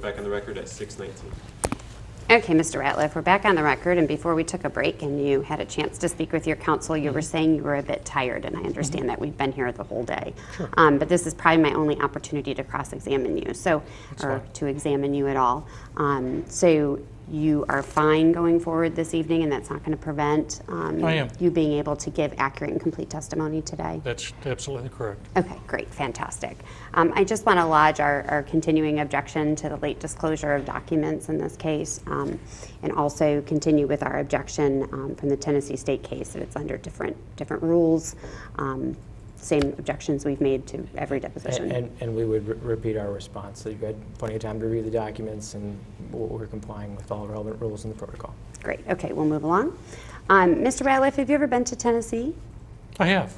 Back on the record at 6:19. Okay, Mr. Ratliff, we're back on the record, and before we took a break and you had a chance to speak with your counsel, you were saying you were a bit tired, and I understand that we've been here the whole day. Sure. But this is probably my only opportunity to cross-examine you, or fine. to examine you at all. So you are fine going forward this evening, and that's not going to prevent I am. you being able to give accurate and complete testimony today? That's absolutely correct. Okay, great, fantastic. I just want to lodge our continuing objection to the late disclosure of documents in this case, and also continue with our objection from the Tennessee state case that it's under different rules. Same objections we've made to every deposition. And we would repeat our response. So you've had plenty of time to review the documents, and we're complying with all relevant rules in the protocol. Great, okay, we'll move along. Mr. Ratliff, have you ever been to Tennessee? I have.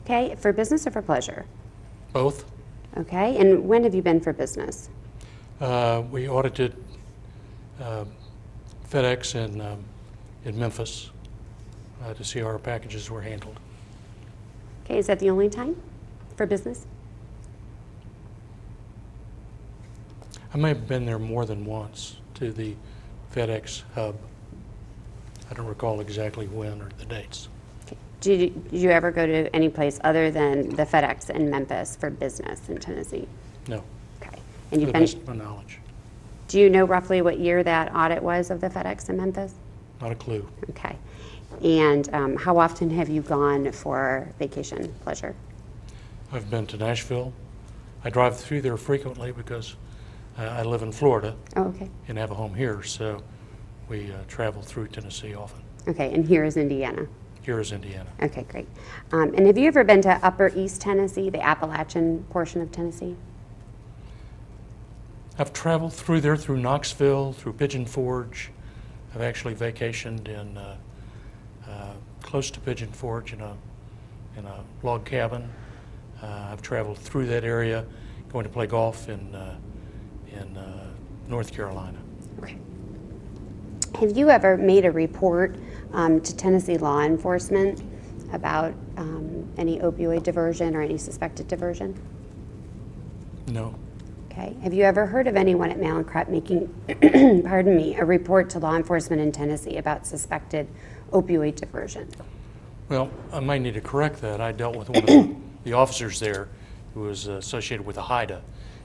Okay, for business or for pleasure? Both. Okay, and when have you been for business? We audited FedEx in Memphis to see how our packages were handled. Okay, is that the only time for business? I may have been there more than once to the FedEx hub. I don't recall exactly when or the dates. Okay. Did you ever go to any place other than the FedEx in Memphis for business in Tennessee? No, Okay. And to you've the been, best of my knowledge. do you know roughly what year that audit was of the FedEx in Memphis? Not a clue. Okay. And how often have you gone for vacation, pleasure? I've been to Nashville. I drive through there frequently because I live in Florida Oh, okay. and have a home here, so we travel through Tennessee often. Okay, and here is Indiana. Here is Indiana. Okay, great. And have you ever been to Upper East Tennessee, the Appalachian portion of Tennessee? I've traveled through there, through Knoxville, through Pigeon Forge. I've actually vacationed in close to Pigeon Forge in a log cabin. I've traveled through that area, going to play golf in North Carolina. Okay. Have you ever made a report to Tennessee law enforcement about any opioid diversion or any suspected diversion? No, Okay. Have you ever heard of anyone at Mallinckrodt making, pardon me, a report to law enforcement in Tennessee about suspected opioid diversion? well, I might need to correct that. I dealt with one of the officers there who was associated with a HIDA.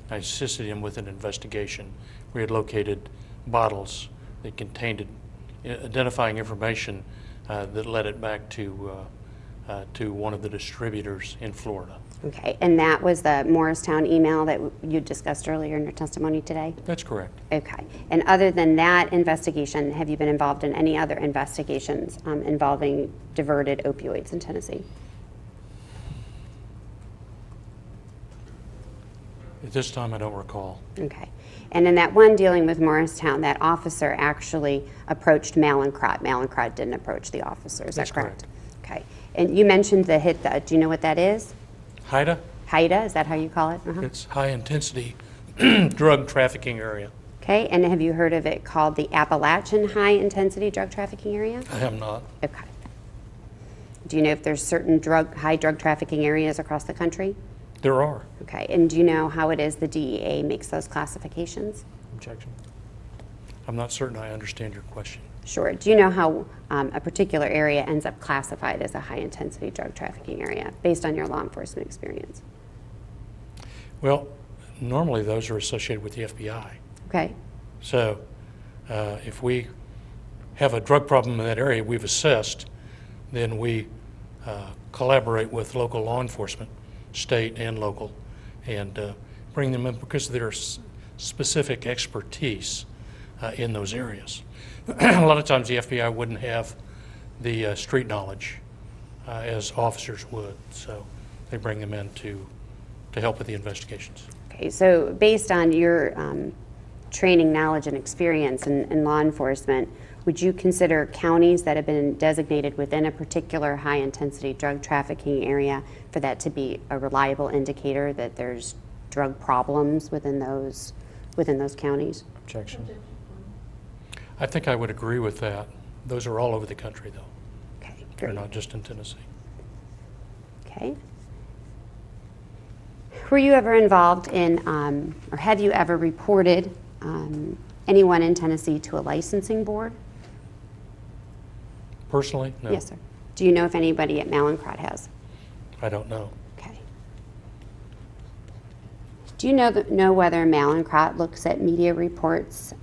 I assisted him with an investigation. We had located bottles that contained identifying information that led it back to one of the distributors in Florida. Okay. And that was the Morristown email that you discussed earlier in your testimony today? That's correct. Okay. And other than that investigation, have you been involved in any other investigations involving diverted opioids in Tennessee? At this time, I don't recall. Okay. And in that one dealing with Morristown, that officer actually approached Mallinckrodt. Mallinckrodt didn't approach the officer. Is That's that correct? Okay. And you mentioned the HIDA. Do you know what that is? HIDA, HIDA, is that how you call it? Uh-huh. it's high intensity drug trafficking area. Okay. And have you heard of it called the Appalachian High Intensity Drug Trafficking Area? I have not. Okay. Do you know if there's certain high drug trafficking areas across the country? There are. Okay. And do you know how it is the DEA makes those classifications? Objection. I'm not certain I understand your question. Sure. Do you know how a particular area ends up classified as a high-intensity drug trafficking area based on your law enforcement experience? Well, normally those are associated with the FBI. Okay. So if we have a drug problem in that area we've assessed, then we collaborate with local law enforcement, state and local, and bring them in because of their specific expertise in those areas. A lot of times the FBI wouldn't have the street knowledge as officers would, so they bring them in to help with the investigations. Okay. So based on your training, knowledge, and experience in law enforcement, would you consider counties that have been designated within a particular high-intensity drug trafficking area for that to be a reliable indicator that there's drug problems within those counties? Objection. I think I would agree with that. Those are all over the country, though. Okay, They're great. not just in Tennessee. Okay. Were you ever involved in, or have you ever reported anyone in Tennessee to a licensing board? Personally, no. Yes, sir. Do you know if anybody at Mallinckrodt has? I don't know. Okay. Do you know whether Mallinckrodt looks at media reports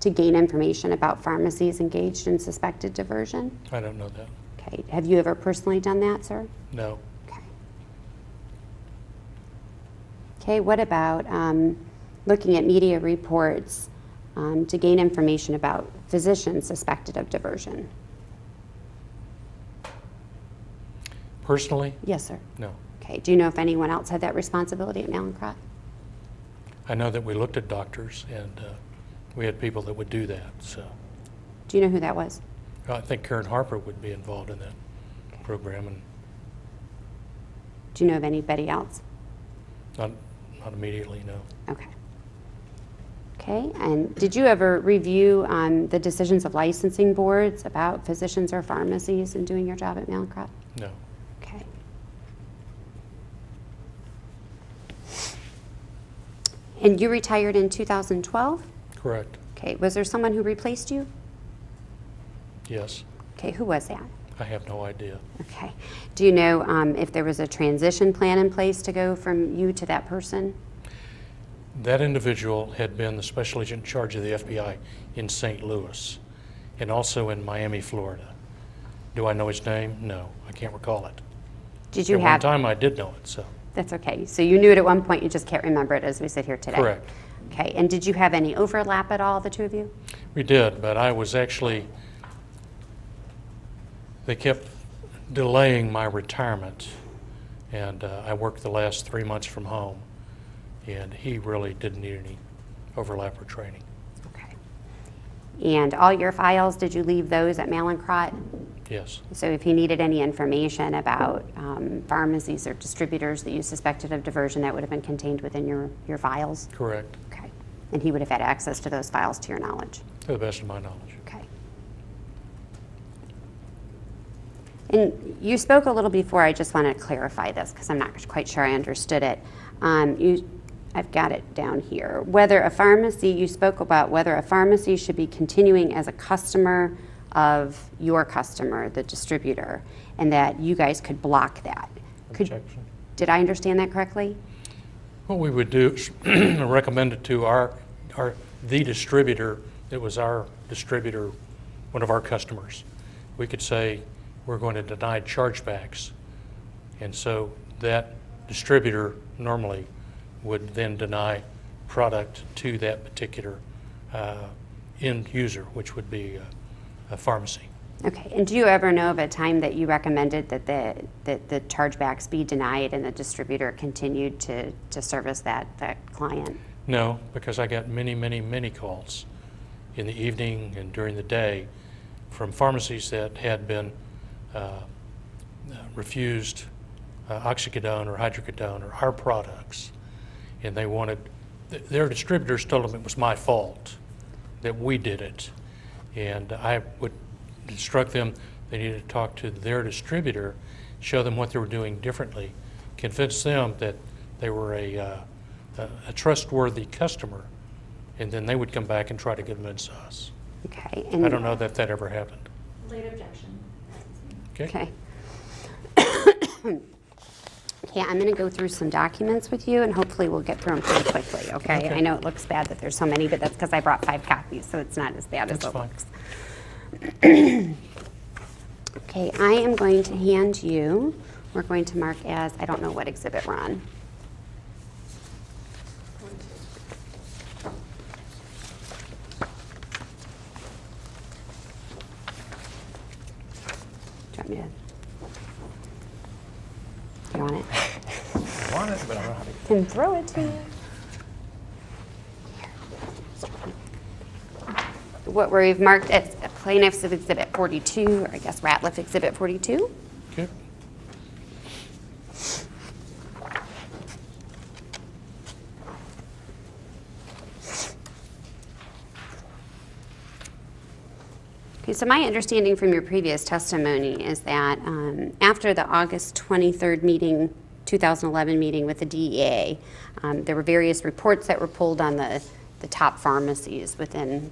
to gain information about pharmacies engaged in suspected diversion? I don't know that. Okay. Have you ever personally done that, sir? No. Okay. Okay, what about looking at media reports to gain information about physicians suspected of diversion? Personally, Yes, sir. no. Okay, do you know if anyone else had that responsibility at Mallinckrodt? I know that we looked at doctors, and we had people that would do that. So Do you know who that was? I think Karen Harper would be involved in that Okay. program, and Do you know of anybody else? not immediately, no. Okay. Okay, and did you ever review the decisions of licensing boards about physicians or pharmacies in doing your job at Mallinckrodt? No. Okay. And you retired in 2012? Correct. Okay, was there someone who replaced you? Yes. Okay, who was that? I have no idea. Okay. Do you know if there was a transition plan in place to go from you to that person? That individual had been the special agent in charge of the FBI in St. Louis and also in Miami, Florida. Do I know his name? No, I can't recall it. Did you At have? one time I did know it, so. That's okay. So you knew it at one point, you just can't remember it as we sit here today. Correct. Okay, and did you have any overlap at all, the two of you? We did, but I was actually, they kept delaying my retirement, and I worked the last 3 months from home, and he really didn't need any overlap or training. Okay. And all your files, did you leave those at Mallinckrodt? Yes, So if he needed any information about pharmacies or distributors that you suspected of diversion, that would have been contained within your files? correct, Okay. And he would have had access to those files to your knowledge? to the best of my knowledge. Okay. And you spoke a little before, I just want to clarify this because I'm not quite sure I understood it. I've got it down here. Whether a pharmacy, you spoke about whether a pharmacy should be continuing as a customer of your customer, the distributor, and that you guys could block that. Objection. Did I understand that correctly? What we would do is recommend it to the distributor that was our distributor, one of our customers. We could say, we're going to deny chargebacks. And so that distributor normally would then deny product to that particular end user, which would be a pharmacy. Okay, and do you ever know of a time that you recommended that the chargebacks be denied and the distributor continued to service that client? No, because I got many calls in the evening and during the day from pharmacies that had been refused oxycodone or hydrocodone or our products, and they wanted, their distributors told them it was my fault, that we did it, and I would instruct them they needed to talk to their distributor, show them what they were doing differently, convince them that they were a trustworthy customer, and then they would come back and try to convince us. Okay. I don't know that ever happened. Late objection. Okay? Okay. Okay, I'm going to go through some documents with you, and hopefully we'll get through them pretty quickly, okay? Okay. I know it looks bad that there's so many, but that's because I brought 5 copies, so it's not as bad as That's it fine. looks. Okay, I am going to hand you, we're going to mark as, I don't know what exhibit we're on. Do you want me to? Do you want it? I want it, but I don't know how to. Can throw it to you. What we've marked as plaintiff's exhibit 42, or I guess Ratliff exhibit 42. Okay. Okay, so my understanding from your previous testimony is that after the August 23rd meeting, 2011 meeting with the DEA, there were various reports that were pulled on the the top pharmacies within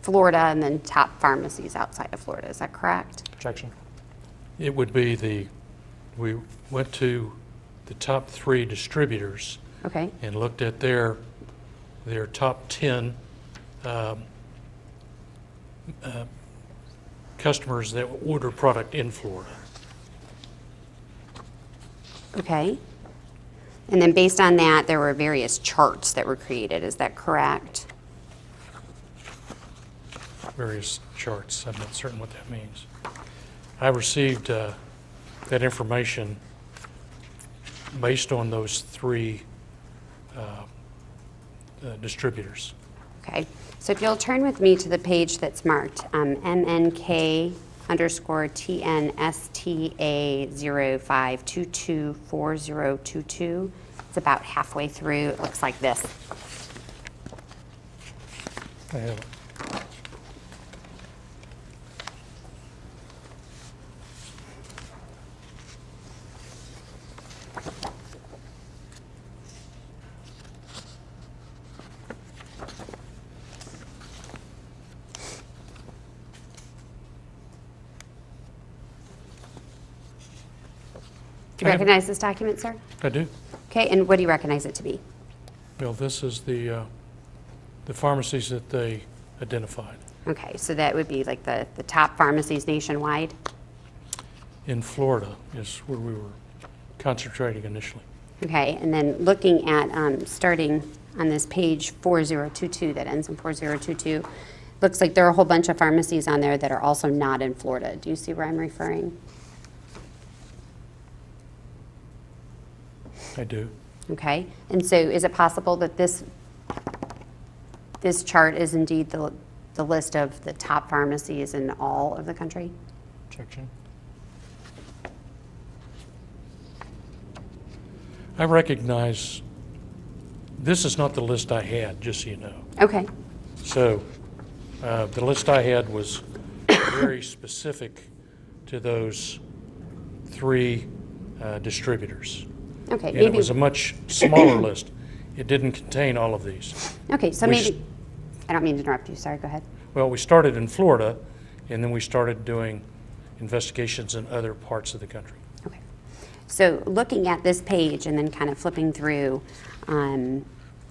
Florida and then top pharmacies outside of Florida. Is that correct? Objection. It would be we went to the top 3 distributors Okay. and looked at their top 10 customers that order product in Florida. Okay. And then based on that, there were various charts that were created. Is that correct? Various charts. I'm not certain what that means. I received that information based on those 3 distributors. Okay. So if you'll turn with me to the page that's marked MNK_TNSTA05224022. It's about halfway through. It looks like this. I have it. Do you recognize this document, sir? I do. Okay, and what do you recognize it to be? Well, this is the pharmacies that they identified. Okay, so that would be like the top pharmacies nationwide? In Florida is where we were concentrating initially. Okay, and then looking at, starting on this page 4022 that ends in 4022, looks like there are a whole bunch of pharmacies on there that are also not in Florida. Do you see where I'm referring? I do. Okay, and so is it possible that this chart is indeed the list of the top pharmacies in all of the country? Objection. I recognize this is not the list I had, just so you know. Okay, So the list I had was very specific to those 3 distributors. okay, And it maybe, was a much smaller list. It didn't contain all of these. okay, so we maybe, I don't mean to interrupt you, sorry, go ahead. Well, we started in Florida, and then we started doing investigations in other parts of the country. Okay. So looking at this page and then kind of flipping through,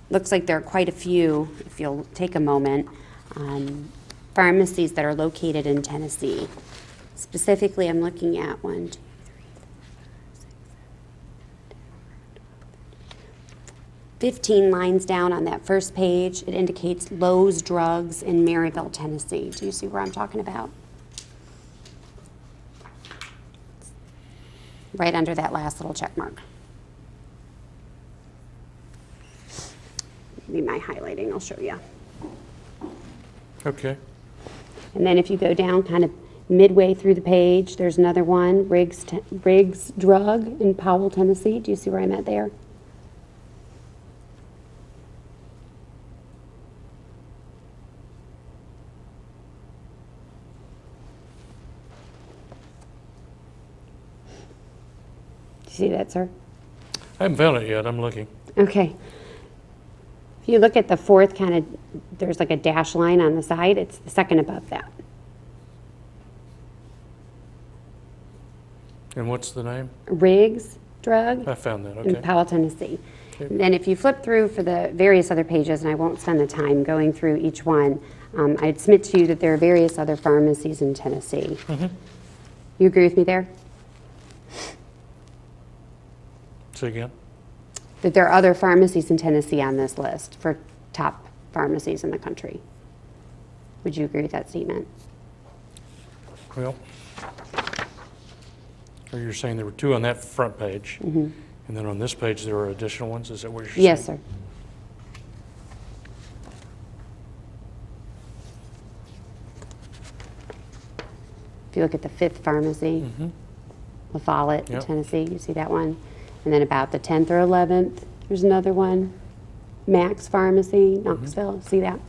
looks like there are quite a few, if you'll take a moment, pharmacies that are located in Tennessee. Specifically, I'm looking at 1, 2, 15 lines down on that first page. It indicates Lowe's Drugs in Maryville, Tennessee. Do you see where I'm talking about? Right under that last little check mark. Be my highlighting, I'll show you. Okay. And then if you go down kind of midway through the page, there's another one, Riggs Drug in Powell, Tennessee. Do you see where I'm at there? Do you see that, sir? I haven't found it yet. I'm looking. Okay. If you look at the fourth kind of, there's like a dash line on the side. It's the second above that. And what's the name? Riggs Drug I found that. in Okay. Powell, Tennessee. Okay. And then if you flip through for the various other pages, and I won't spend the time going through each one, I'd submit to you that there are various other pharmacies in Tennessee. You agree with me there? Say again? That there are other pharmacies in Tennessee on this list for top pharmacies in the country. Would you agree with that statement? Well, or you're saying there were 2 on that front page, and then on this page there are additional ones? Is that what you're saying? Yes, sir. If you look at the 5th pharmacy, La Follette, Yep. Tennessee, you see that one? And then about the 10th or 11th, there's another one. Max Pharmacy, Knoxville, see that?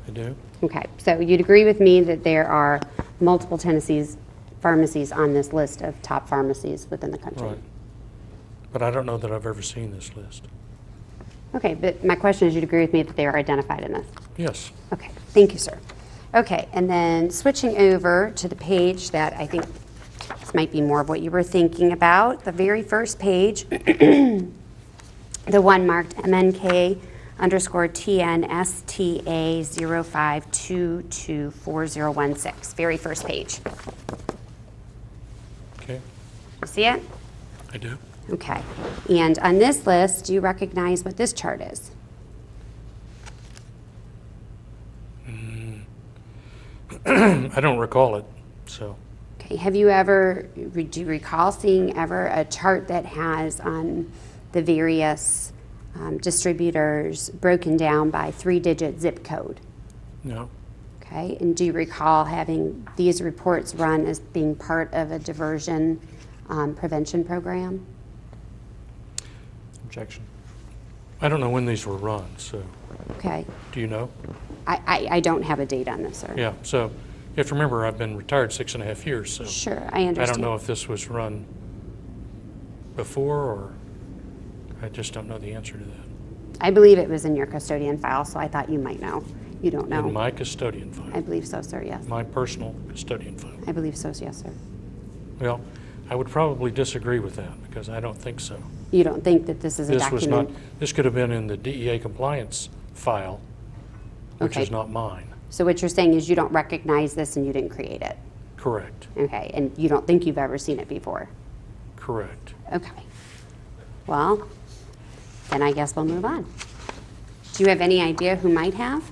I do. Okay, so you'd agree with me that there are multiple Tennessee's pharmacies on this list of top pharmacies within the country? Right. But I don't know that I've ever seen this list. Okay, but my question is, you'd agree with me that they are identified in this? Yes. Okay, thank you, sir. Okay, and then switching over to the page that I think this might be more of what you were thinking about, the very first page, the one marked MNK_TNSTA 05224016, very first page. Okay, You see it? I do. Okay, and on this list, do you recognize what this chart is? I don't recall it, so. Okay, have you ever, do you recall seeing ever a chart that has the various distributors broken down by 3-digit zip code? No. Okay, and do you recall having these reports run as being part of a diversion prevention program? Objection. I don't know when these were run, so, Okay, do you know? I don't have a date on this, sir. Yeah, so you have to remember, I've been retired 6.5 years, so. Sure, I understand. I don't know if this was run before, or I just don't know the answer to that. I believe it was in your custodian file, so I thought you might know. You don't know? In my custodian file, I believe so, sir, yes. my personal custodian file. I believe so, yes, sir. Well, I would probably disagree with that, because I don't think so. You don't think that this is a This was document? not, this could have been in the DEA compliance file, which Okay. is not mine. So what you're saying is you don't recognize this and you didn't create it? Correct, Okay, and you don't think you've ever seen it before? correct. Okay. Well, then I guess we'll move on. Do you have any idea who might have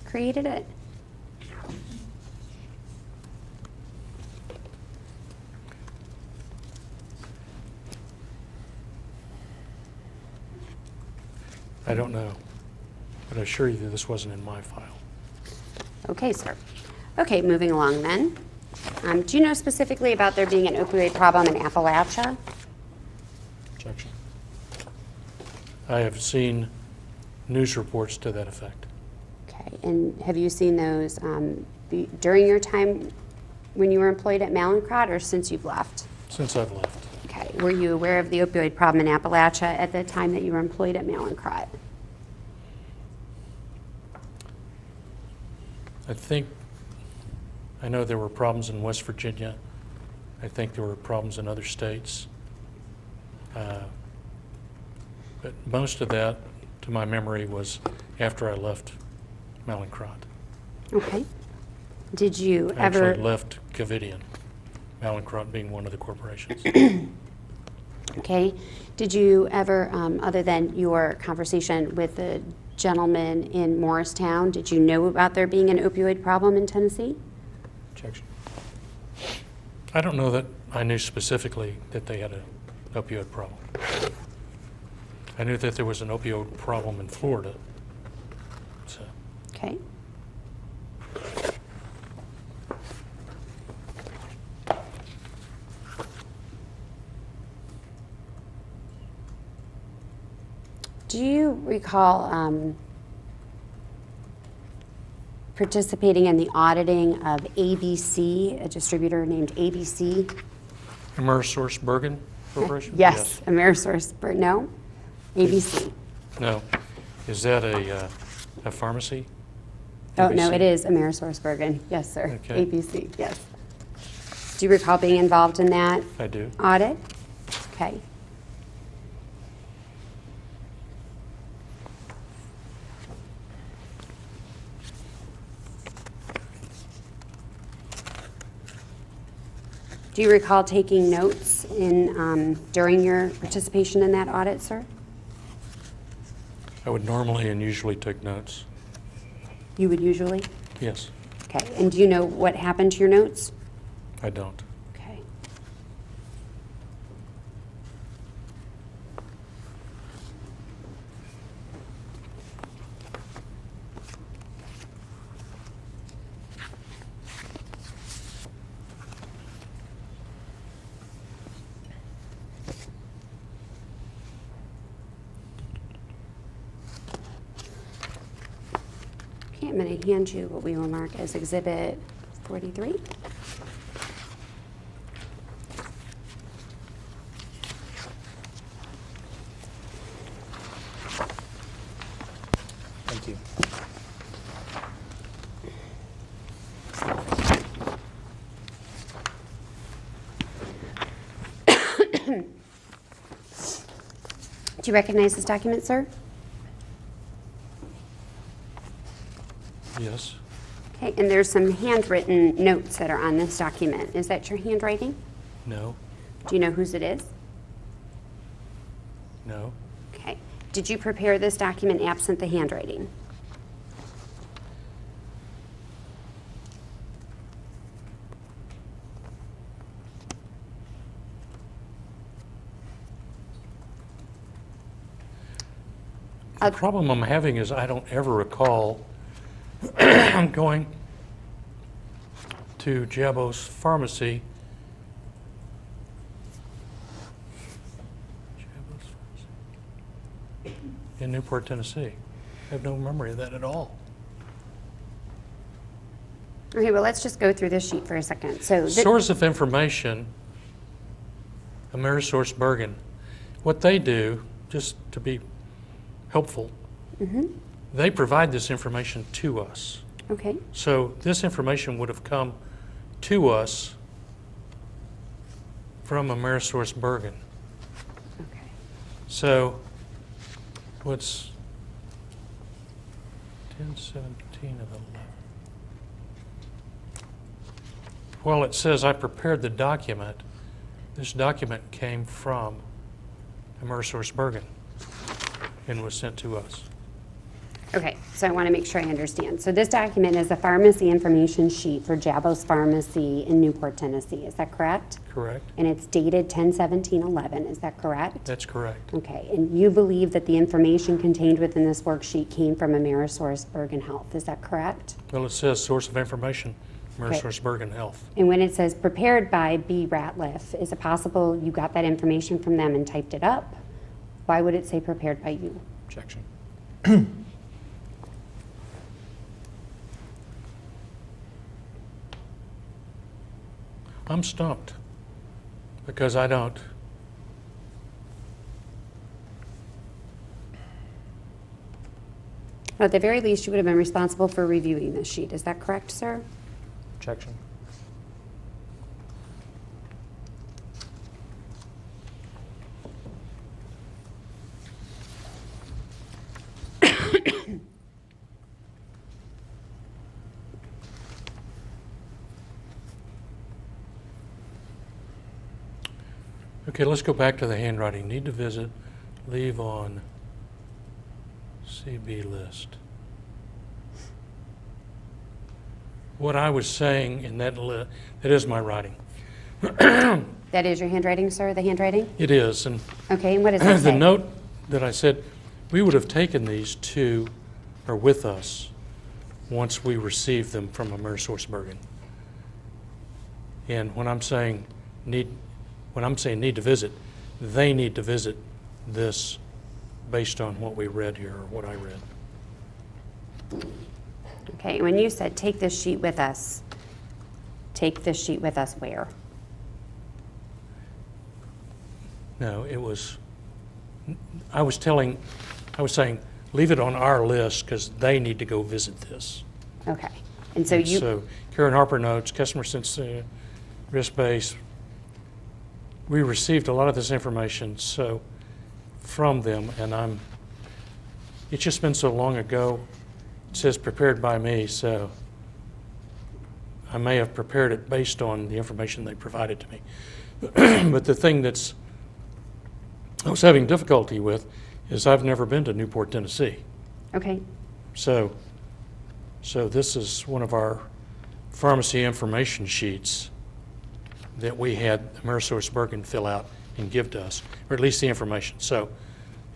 created it? I don't know, but I assure you that this wasn't in my file. Okay, sir. Okay, moving along then. Do you know specifically about there being an opioid problem in Appalachia? Objection. I have seen news reports to that effect. Okay, and have you seen those during your time when you were employed at Mallinckrodt or since you've left? Since I've left. Okay, were you aware of the opioid problem in Appalachia at the time that you were employed at Mallinckrodt? I know there were problems in West Virginia. I think there were problems in other states. But most of that, to my memory, was after I left Mallinckrodt. Okay. Did you I ever? actually left Covidien, Mallinckrodt being one of the corporations. Okay. Did you ever, other than your conversation with the gentleman in Morristown, did you know about there being an opioid problem in Tennessee? Objection. I don't know that I knew specifically that they had an opioid problem. I knew that there was an opioid problem in Florida. So, Okay. Do you recall participating in the auditing of ABC, a distributor named ABC? Amerisource Bergen Corporation? Yes, Amerisource, no? ABC. No. Is that a pharmacy? Oh, no, ABC? it is Amerisource Bergen. Yes, sir. Okay. ABC, yes. Do you recall being involved in that I do. audit? Okay. Do you recall taking notes during your participation in that audit, sir? I would normally and usually take notes. You would usually? Yes, Okay, and do you know what happened to your notes? I don't. Okay. Okay, I'm going to hand you what we will mark as Exhibit 43. Do you recognize this document, sir? Yes. Okay, and there's some handwritten notes that are on this document. Is that your handwriting? No. Do you know whose it is? No. Okay. Did you prepare this document absent the handwriting? The problem I'm having is I don't ever recall going to Jabo Pharmacy. Jabo's Pharmacy in Newport, Tennessee. I have no memory of that at all. Okay, well, let's just go through this sheet for a second. So, Source of information, Amerisource Bergen. What they do, just to be helpful, they provide this information to us. okay, So this information would have come to us from Amerisource Bergen. okay. So what's 1017 of 11? Well, it says I prepared the document. This document came from Amerisource Bergen and was sent to us. Okay, so I want to make sure I understand. So this document is a pharmacy information sheet for Jabo's Pharmacy in Newport, Tennessee. Is that correct? Correct? And it's dated 10/17/11. Is that correct? That's correct. Okay, and you believe that the information contained within this worksheet came from Amerisource Bergen Health. Is that correct? Well, it says source of information, Amerisource Bergen Health. And when it says prepared by B. Ratliff, is it possible you got that information from them and typed it up? Why would it say prepared by you? Objection. I'm stumped because I don't. Well, at the very least, you would have been responsible for reviewing this sheet. Is that correct, sir? Objection. Okay, let's go back to the handwriting. Need to visit, leave on CB list. What I was saying in that that is my writing. That is your handwriting, sir, the handwriting? It is, and Okay, and what does that the say? note that I said, we would have taken these to, or with us, once we received them from Amerisource Bergen. And when I'm saying need to visit, they need to visit this based on what we read here, or what I read. Okay, when you said take this sheet with us where? No, I was saying, leave it on our list because they need to go visit this. Okay, and so you, So Karen Harper notes, customer sensitive, risk-based. We received a lot of this information from them, and it's just been so long ago. It says prepared by me, so I may have prepared it based on the information they provided to me. But the thing I was having difficulty with is I've never been to Newport, Tennessee. okay, So this is one of our pharmacy information sheets that we had Amerisource Bergen fill out and give to us, or at least the information. So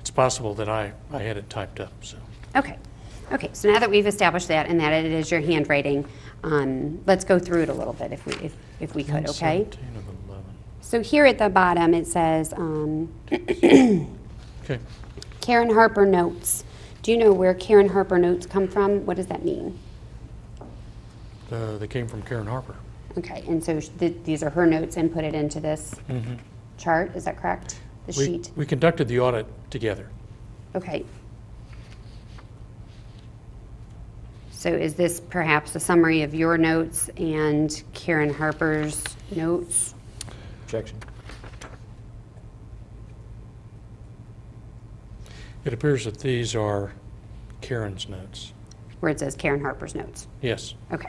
it's possible that I had it typed up. So okay. Okay, so now that we've established that and that it is your handwriting, let's go through it a little bit if we could, okay? 17 of 11. So here at the bottom, it says, Okay. Karen Harper notes. Do you know where Karen Harper notes come from? What does that mean? They came from Karen Harper. Okay, and so these are her notes inputted into this chart, is that correct? The sheet? We conducted the audit together. Okay. So is this perhaps a summary of your notes and Karen Harper's notes? Objection. It appears that these are Karen's notes. Where it says Karen Harper's notes. Yes. Okay.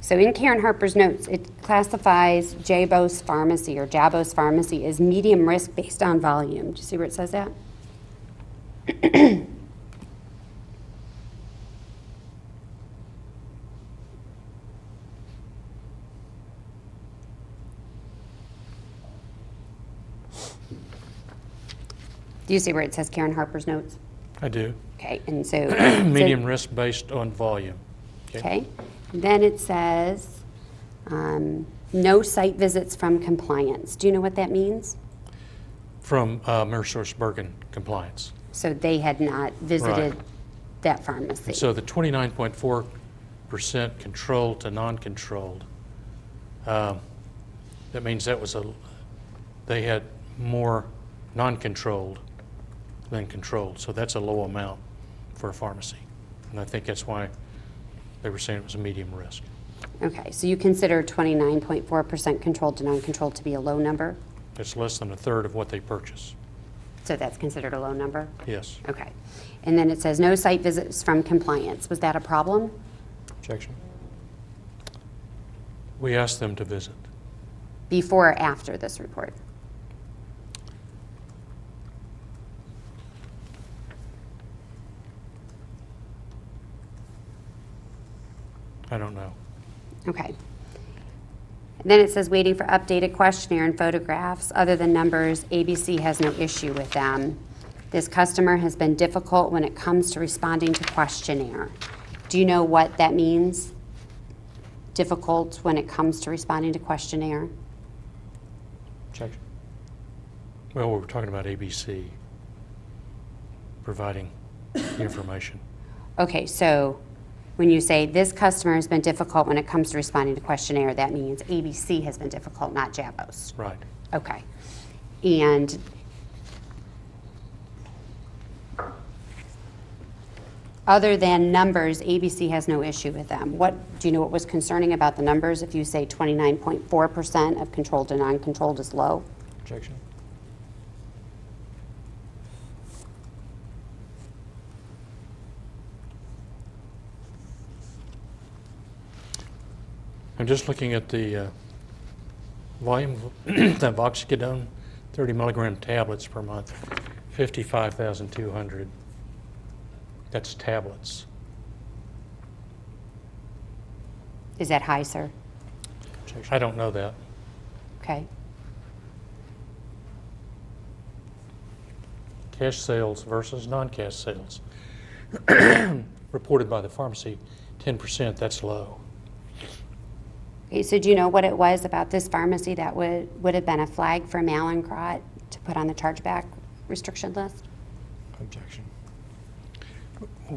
So in Karen Harper's notes, it classifies Jabo's Pharmacy or Jabo's Pharmacy as medium risk based on volume. Do you see where it says that? Do you see where it says Karen Harper's notes? I do. Okay, and so Medium risk based on volume. okay. Then it says no site visits from compliance. Do you know what that means? From AmerisourceBergen compliance. So they had not visited Right. that pharmacy. So the 29.4% controlled to non-controlled, that means they had more non-controlled than controlled. So that's a low amount for a pharmacy. And I think that's why they were saying it was a medium risk. Okay, so you consider 29.4% controlled to non-controlled to be a low number? It's less than a third of what they purchase. So that's considered a low number? Yes. Okay. And then it says no site visits from compliance. Was that a problem? Objection. We asked them to visit. Before or after this report? I don't know. Okay. And then it says waiting for updated questionnaire and photographs. Other than numbers, ABC has no issue with them. This customer has been difficult when it comes to responding to questionnaire. Do you know what that means? Difficult when it comes to responding to questionnaire? Objection. Well, we were talking about ABC providing information. Okay, so when you say this customer has been difficult when it comes to responding to questionnaire, that means ABC has been difficult, not Jabo's. Right. Okay. And other than numbers, ABC has no issue with them. What do you know what was concerning about the numbers if you say 29.4% of controlled to non-controlled is low? Objection. I'm just looking at the volume of oxycodone, 30 milligram tablets per month, 55,200. That's tablets. Is that high, sir? Objection. I don't know that. Okay. Cash sales versus non-cash sales. Reported by the pharmacy, 10%, that's low. Okay, so do you know what it was about this pharmacy that would have been a flag for Mallinckrodt to put on the chargeback restriction list? Objection.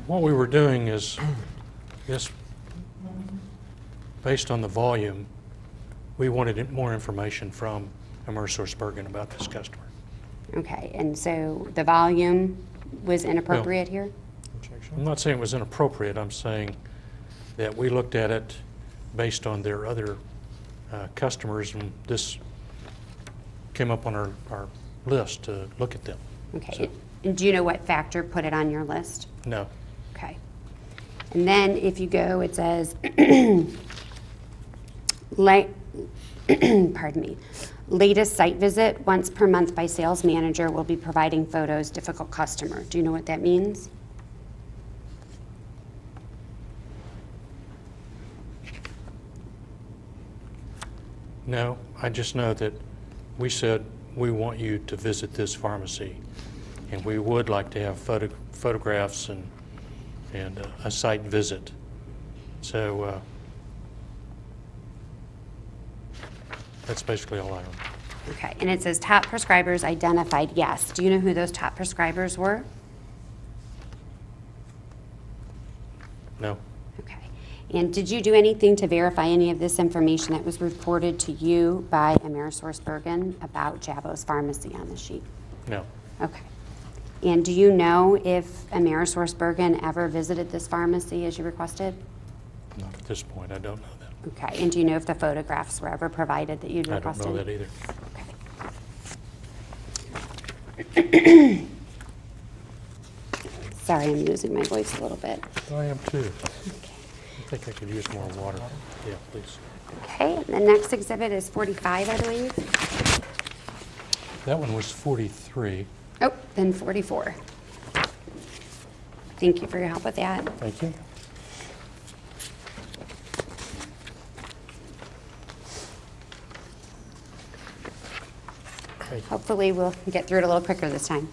What we were doing is, just based on the volume, we wanted more information from AmerisourceBergen about this customer. Okay, and so the volume was inappropriate here? Objection. I'm not saying it was inappropriate, I'm saying that we looked at it based on their other customers, and this came up on our list to look at them. Okay, So- and do you know what factor put it on your list? No. Okay. And then if you go, it says, pardon me, latest site visit, once per month by sales manager will be providing photos, difficult customer. Do you know what that means? No, I just know that we said we want you to visit this pharmacy, and we would like to have photographs and a site visit. So that's basically all I know. Okay, and it says top prescribers identified, yes. Do you know who those top prescribers were? No, Okay. And did you do anything to verify any of this information that was reported to you by AmerisourceBergen about Jabo's Pharmacy on the sheet? no, Okay. And do you know if AmerisourceBergen ever visited this pharmacy as you requested? not at this point. I don't know that. Okay. And do you know if the photographs were ever provided that you'd I don't requested? know that either. Okay. Sorry, I'm losing my voice a little bit. I am too. Okay. I think I could use more water. Yeah, please. Okay, and the next exhibit is 45, I believe. That one was 43. Oh, then 44. Thank you for your help with that. Thank you. Hopefully, we'll get through it a little quicker this time.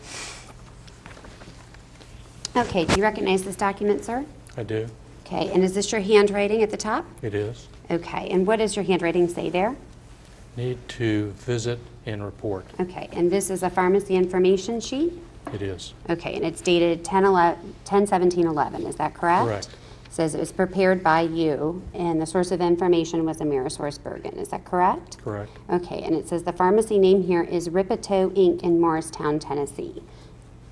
Okay, do you recognize this document, sir? I do. Okay, and is this your handwriting at the top? It is. Okay, and what does your handwriting say there? Need to visit and report. Okay, and this is a pharmacy information sheet? It is. Okay, and it's dated 10/17/11, is that correct? Correct. It says it was prepared by you, and the source of information was AmerisourceBergen, is that correct? Correct. Okay, and it says the pharmacy name here is Ripito Inc. in Morristown, Tennessee.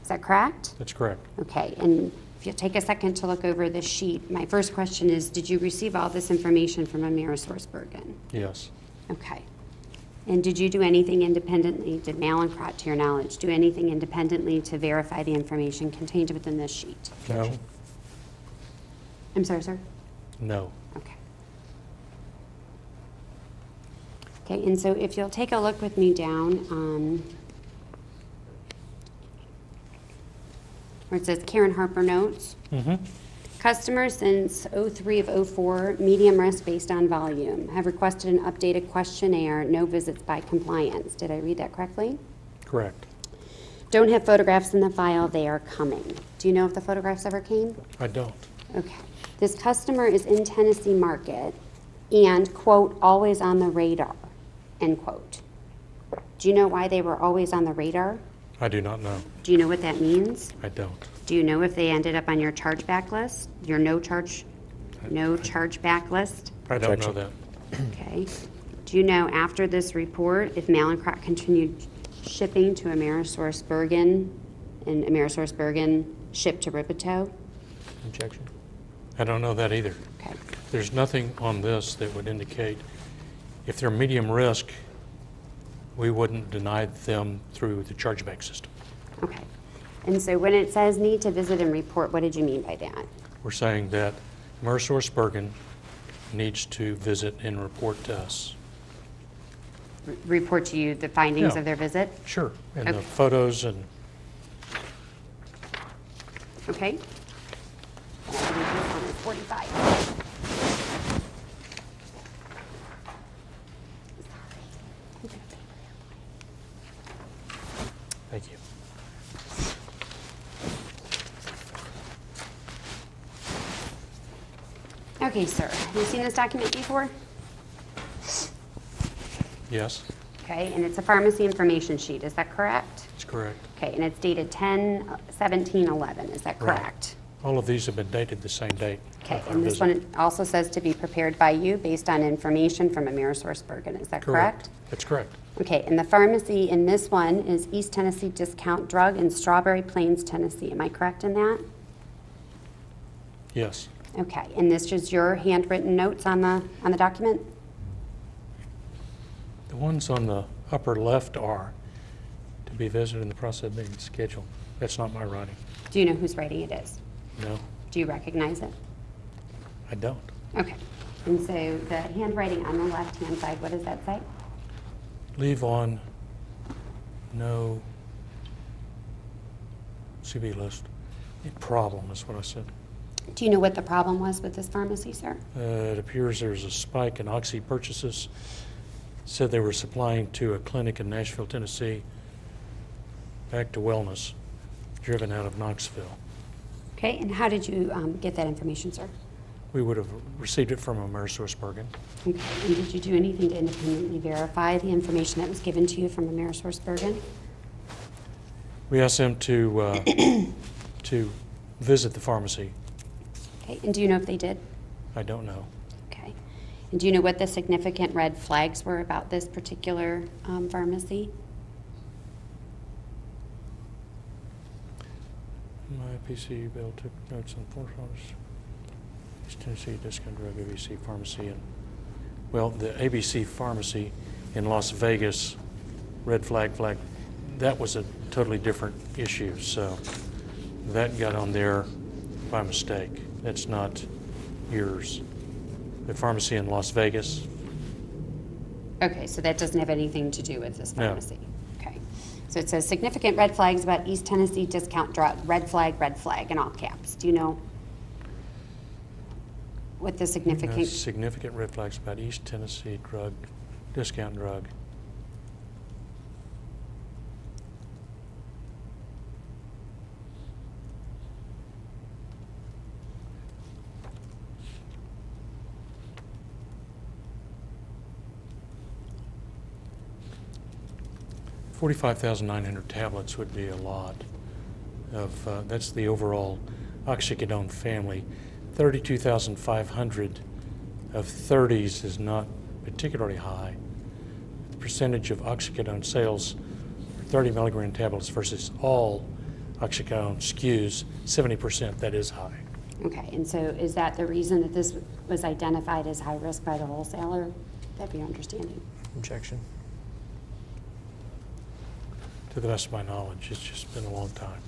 Is that correct? That's correct. Okay, and if you'll take a second to look over this sheet, my first question is, did you receive all this information from AmerisourceBergen? Yes. Okay. And did you do anything independently, did Mallinckrodt, to your knowledge, do anything independently to verify the information contained within this sheet? No. I'm sorry, sir? No. Okay. Okay, and so if you'll take a look with me down, where it says Karen Harper notes. Mm-hmm. Customers since 03 of 04, medium risk based on volume, have requested an updated questionnaire, no visits by compliance. Did I read that correctly? Correct. Don't have photographs in the file, they are coming. Do you know if the photographs ever came? I don't. Okay. This customer is in Tennessee market and, quote, always on the radar, end quote. Do you know why they were always on the radar? I do not know. Do you know what that means? I don't. Do you know if they ended up on your chargeback list, your no chargeback list? I don't know that. Okay. Do you know after this report if Mallinckrodt continued shipping to AmerisourceBergen and AmerisourceBergen shipped to Ripito? Objection. I don't know that either. Okay. There's nothing on this that would indicate if they're medium risk, we wouldn't deny them through the chargeback system. Okay. And so when it says need to visit and report, what did you mean by that? We're saying that AmerisourceBergen needs to visit and report to us. Report to you the findings Yeah. of their visit? Sure. And the Okay. photos and Okay. 45. thank you. Okay, sir. Have you seen this document before? Yes, Okay, and it's a pharmacy information sheet, is that correct? that's correct. Okay, and it's dated 10/17/11, is that Right. correct? All of these have been dated the same date. Okay, of our and this visit. one also says to be prepared by you based on information from AmerisourceBergen, is that correct? That's correct. Okay, and the pharmacy in this one is East Tennessee Discount Drug in Strawberry Plains, Tennessee. Am I correct in that? Yes, Okay, and this is your handwritten notes on the document? the ones on the upper left are to be visited in the process of being scheduled. That's not my writing. Do you know whose writing it is? No, Do you recognize it? I don't. Okay, and so the handwriting on the left-hand side, what does that say? Leave on no CB list. A problem is what I said. Do you know what the problem was with this pharmacy, sir? It appears there's a spike in oxy purchases. Said they were supplying to a clinic in Nashville, Tennessee, back to wellness, driven out of Knoxville. Okay, and how did you get that information, sir? We would have received it from AmerisourceBergen. Okay, and did you do anything to independently verify the information that was given to you from AmerisourceBergen? We asked them to to visit the pharmacy. Okay, and do you know if they did? I don't know. Okay. And do you know what the significant red flags were about this particular pharmacy? My PC Bill took notes on $4. East Tennessee Discount Drug ABC Pharmacy and the ABC Pharmacy in Las Vegas, red flag, that was a totally different issue. So That got on there by mistake. That's not yours. The pharmacy in Las Vegas. Okay, so that doesn't have anything to do with this No. pharmacy? Okay. So it says significant red flags about East Tennessee discount drug, red flag, in all caps. Do you know what the significant? Significant red flags about East Tennessee discount drug. $45,900 tablets would be a lot of, that's the overall oxycodone family. 32,500 of 30s is not particularly high. The percentage of oxycodone sales for 30 milligram tablets versus all oxycodone SKUs, 70%, that is high. Okay, and so is that the reason that this was identified as high risk by the wholesaler? That'd be your understanding. Objection. To the best of my knowledge, it's just been a long time.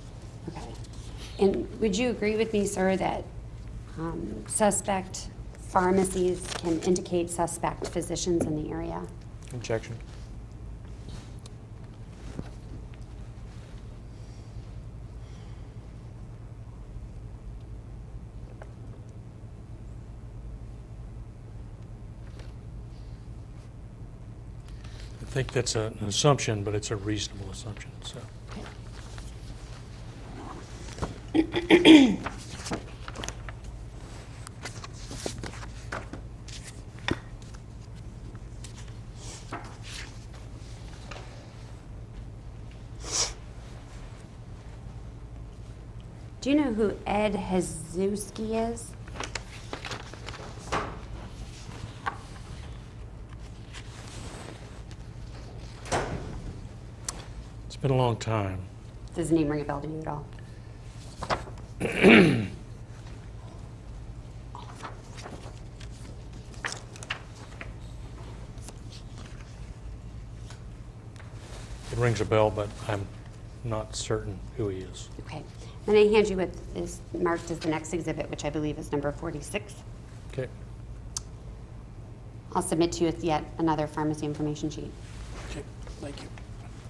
Okay. And would you agree with me, sir, that suspect pharmacies can indicate suspect physicians in the area? Objection. I think that's an assumption, but it's a reasonable assumption, so. Do you know who Ed Hazuski is? It's been a long time. Does the name ring a bell to you at all? It rings a bell, but I'm not certain who he is. Okay. Then I hand you what is marked as the next exhibit, which I believe is number 46. Okay. I'll submit to you with yet another pharmacy information sheet. Okay, thank you.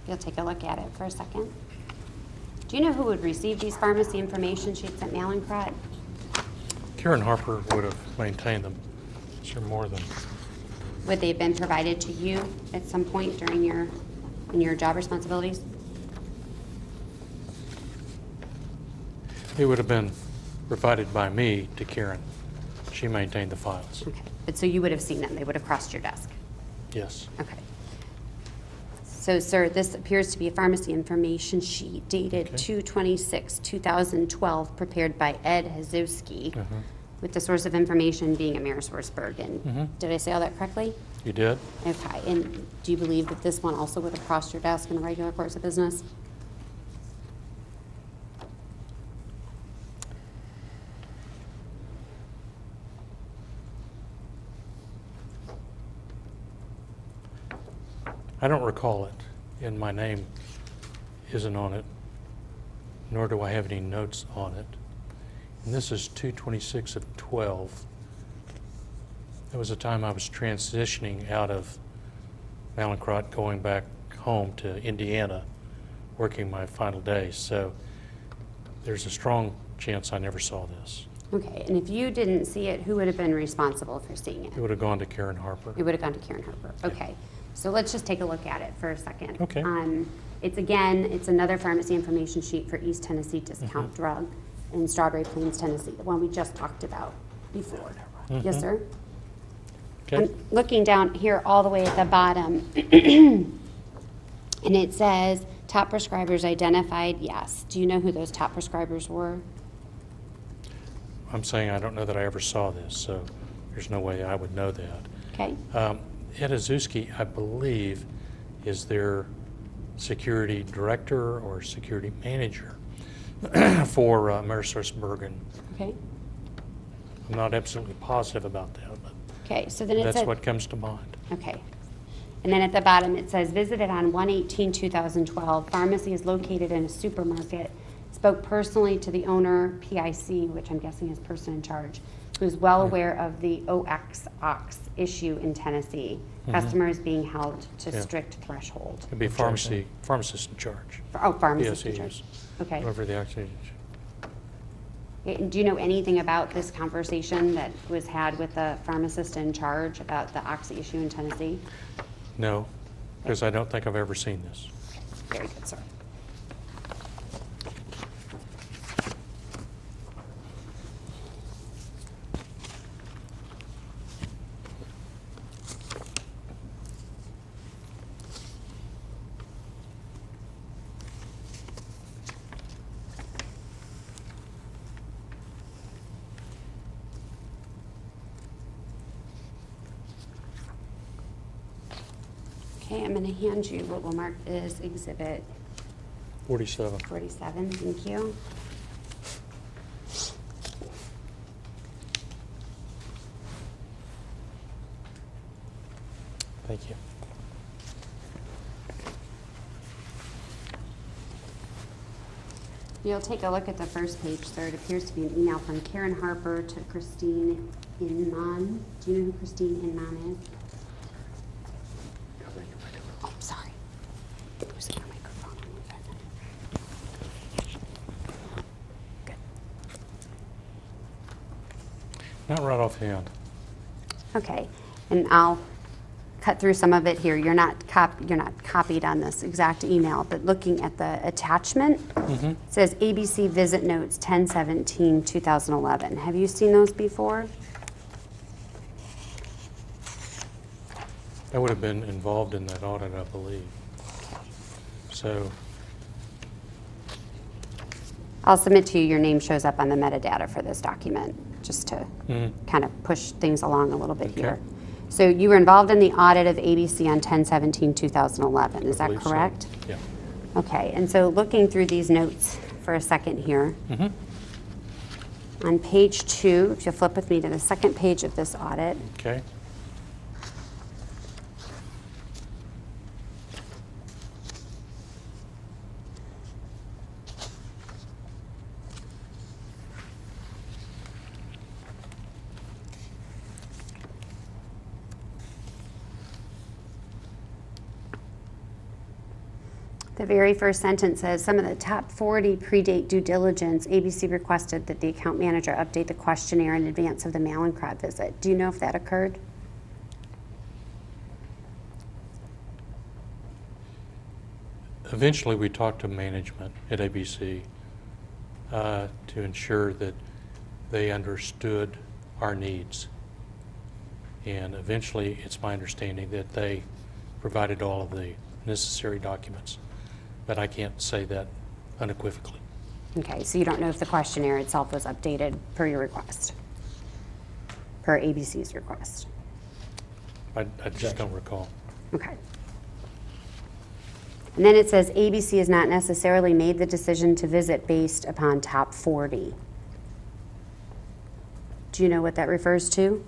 You'll take a look at it for a second. Do you know who would receive these pharmacy information sheets at Mallinckrodt? Karen Harper would have maintained them. Sure, more than. Would they have been provided to you at some point during in your job responsibilities? It would have been provided by me to Karen. She maintained the files. Okay. But so you would have seen them. They would have crossed your desk. Yes. Okay. So, sir, this appears to be a pharmacy information sheet dated Okay. 2/26/2012, prepared by Ed Hazuski, with the source of information being Amerisourceburg. And did I say all that correctly? You did? Okay. And do you believe that this one also would have crossed your desk in a regular course of business? I don't recall it, and my name isn't on it, nor do I have any notes on it. And this is 2/26/12. That was the time I was transitioning out of Mallinckrodt, going back home to Indiana, working my final days. So there's a strong chance I never saw this. Okay. And if you didn't see it, who would have been responsible for seeing it? It would have gone to Karen Harper. It would have gone to Karen Harper. Okay. So let's just take a look at it for a second. Okay. It's another pharmacy information sheet for East Tennessee discount drug in Strawberry Plains, Tennessee, the one we just talked about before. Yes, sir? Okay. I'm looking down here all the way at the bottom, and it says top prescribers identified, yes. Do you know who those top prescribers were? I'm saying I don't know that I ever saw this, so there's no way I would know that. Okay. Ed Hazuski, I believe, is their security director or security manager for Amerisourceburg. Okay. I'm not absolutely positive about that, but Okay. So then it that's says. what comes to mind. Okay. And then at the bottom, it says, visited on 1/18/2012. Pharmacy is located in a supermarket spoke personally to the owner, PIC, which I'm guessing is person in charge, who is well aware of the ox issue in Tennessee, customers being held to Yeah. strict threshold. It'd be pharmacist in charge. Oh, pharmacist in Yes, he charge. is. Okay. Whatever the action is. Do you know anything about this conversation that was had with the pharmacist in charge about the oxy issue in Tennessee? No, because I don't think I've ever seen this. Very good, sir. Okay, I'm going to hand you what we'll mark as Exhibit 47. 47. Thank you. Thank you. You'll take a look at the first page, sir. It appears to be an email from Karen Harper to Christine Inman. Do you know who Christine Inman is? Oh, sorry. Who's your microphone? Good. Not right offhand. Okay, and I'll cut through some of it here. You're not copied on this exact email, but looking at the attachment, it says ABC visit notes 10/17/2011. Have you seen those before? I would have been involved in that audit, I believe. So, I'll submit to you, your name shows up on the metadata for this document, just to kind of push things along a little bit Okay. here. So you were involved in the audit of ABC on 10/17/2011, is I that believe so. correct? Yeah. Okay, and so looking through these notes for a second here, on page 2, if you'll flip with me to the second page of this audit, Okay. the very first sentence says, some of the top 40 predate due diligence. ABC requested that the account manager update the questionnaire in advance of the Mallinckrodt visit. Do you know if that occurred? Eventually, we talked to management at ABC to ensure that they understood our needs. And eventually, it's my understanding that they provided all of the necessary documents. But I can't say that unequivocally. Okay, so you don't know if the questionnaire itself was updated per your request, per ABC's request. I just don't recall. Okay. And then it says ABC has not necessarily made the decision to visit based upon top 40. Do you know what that refers to?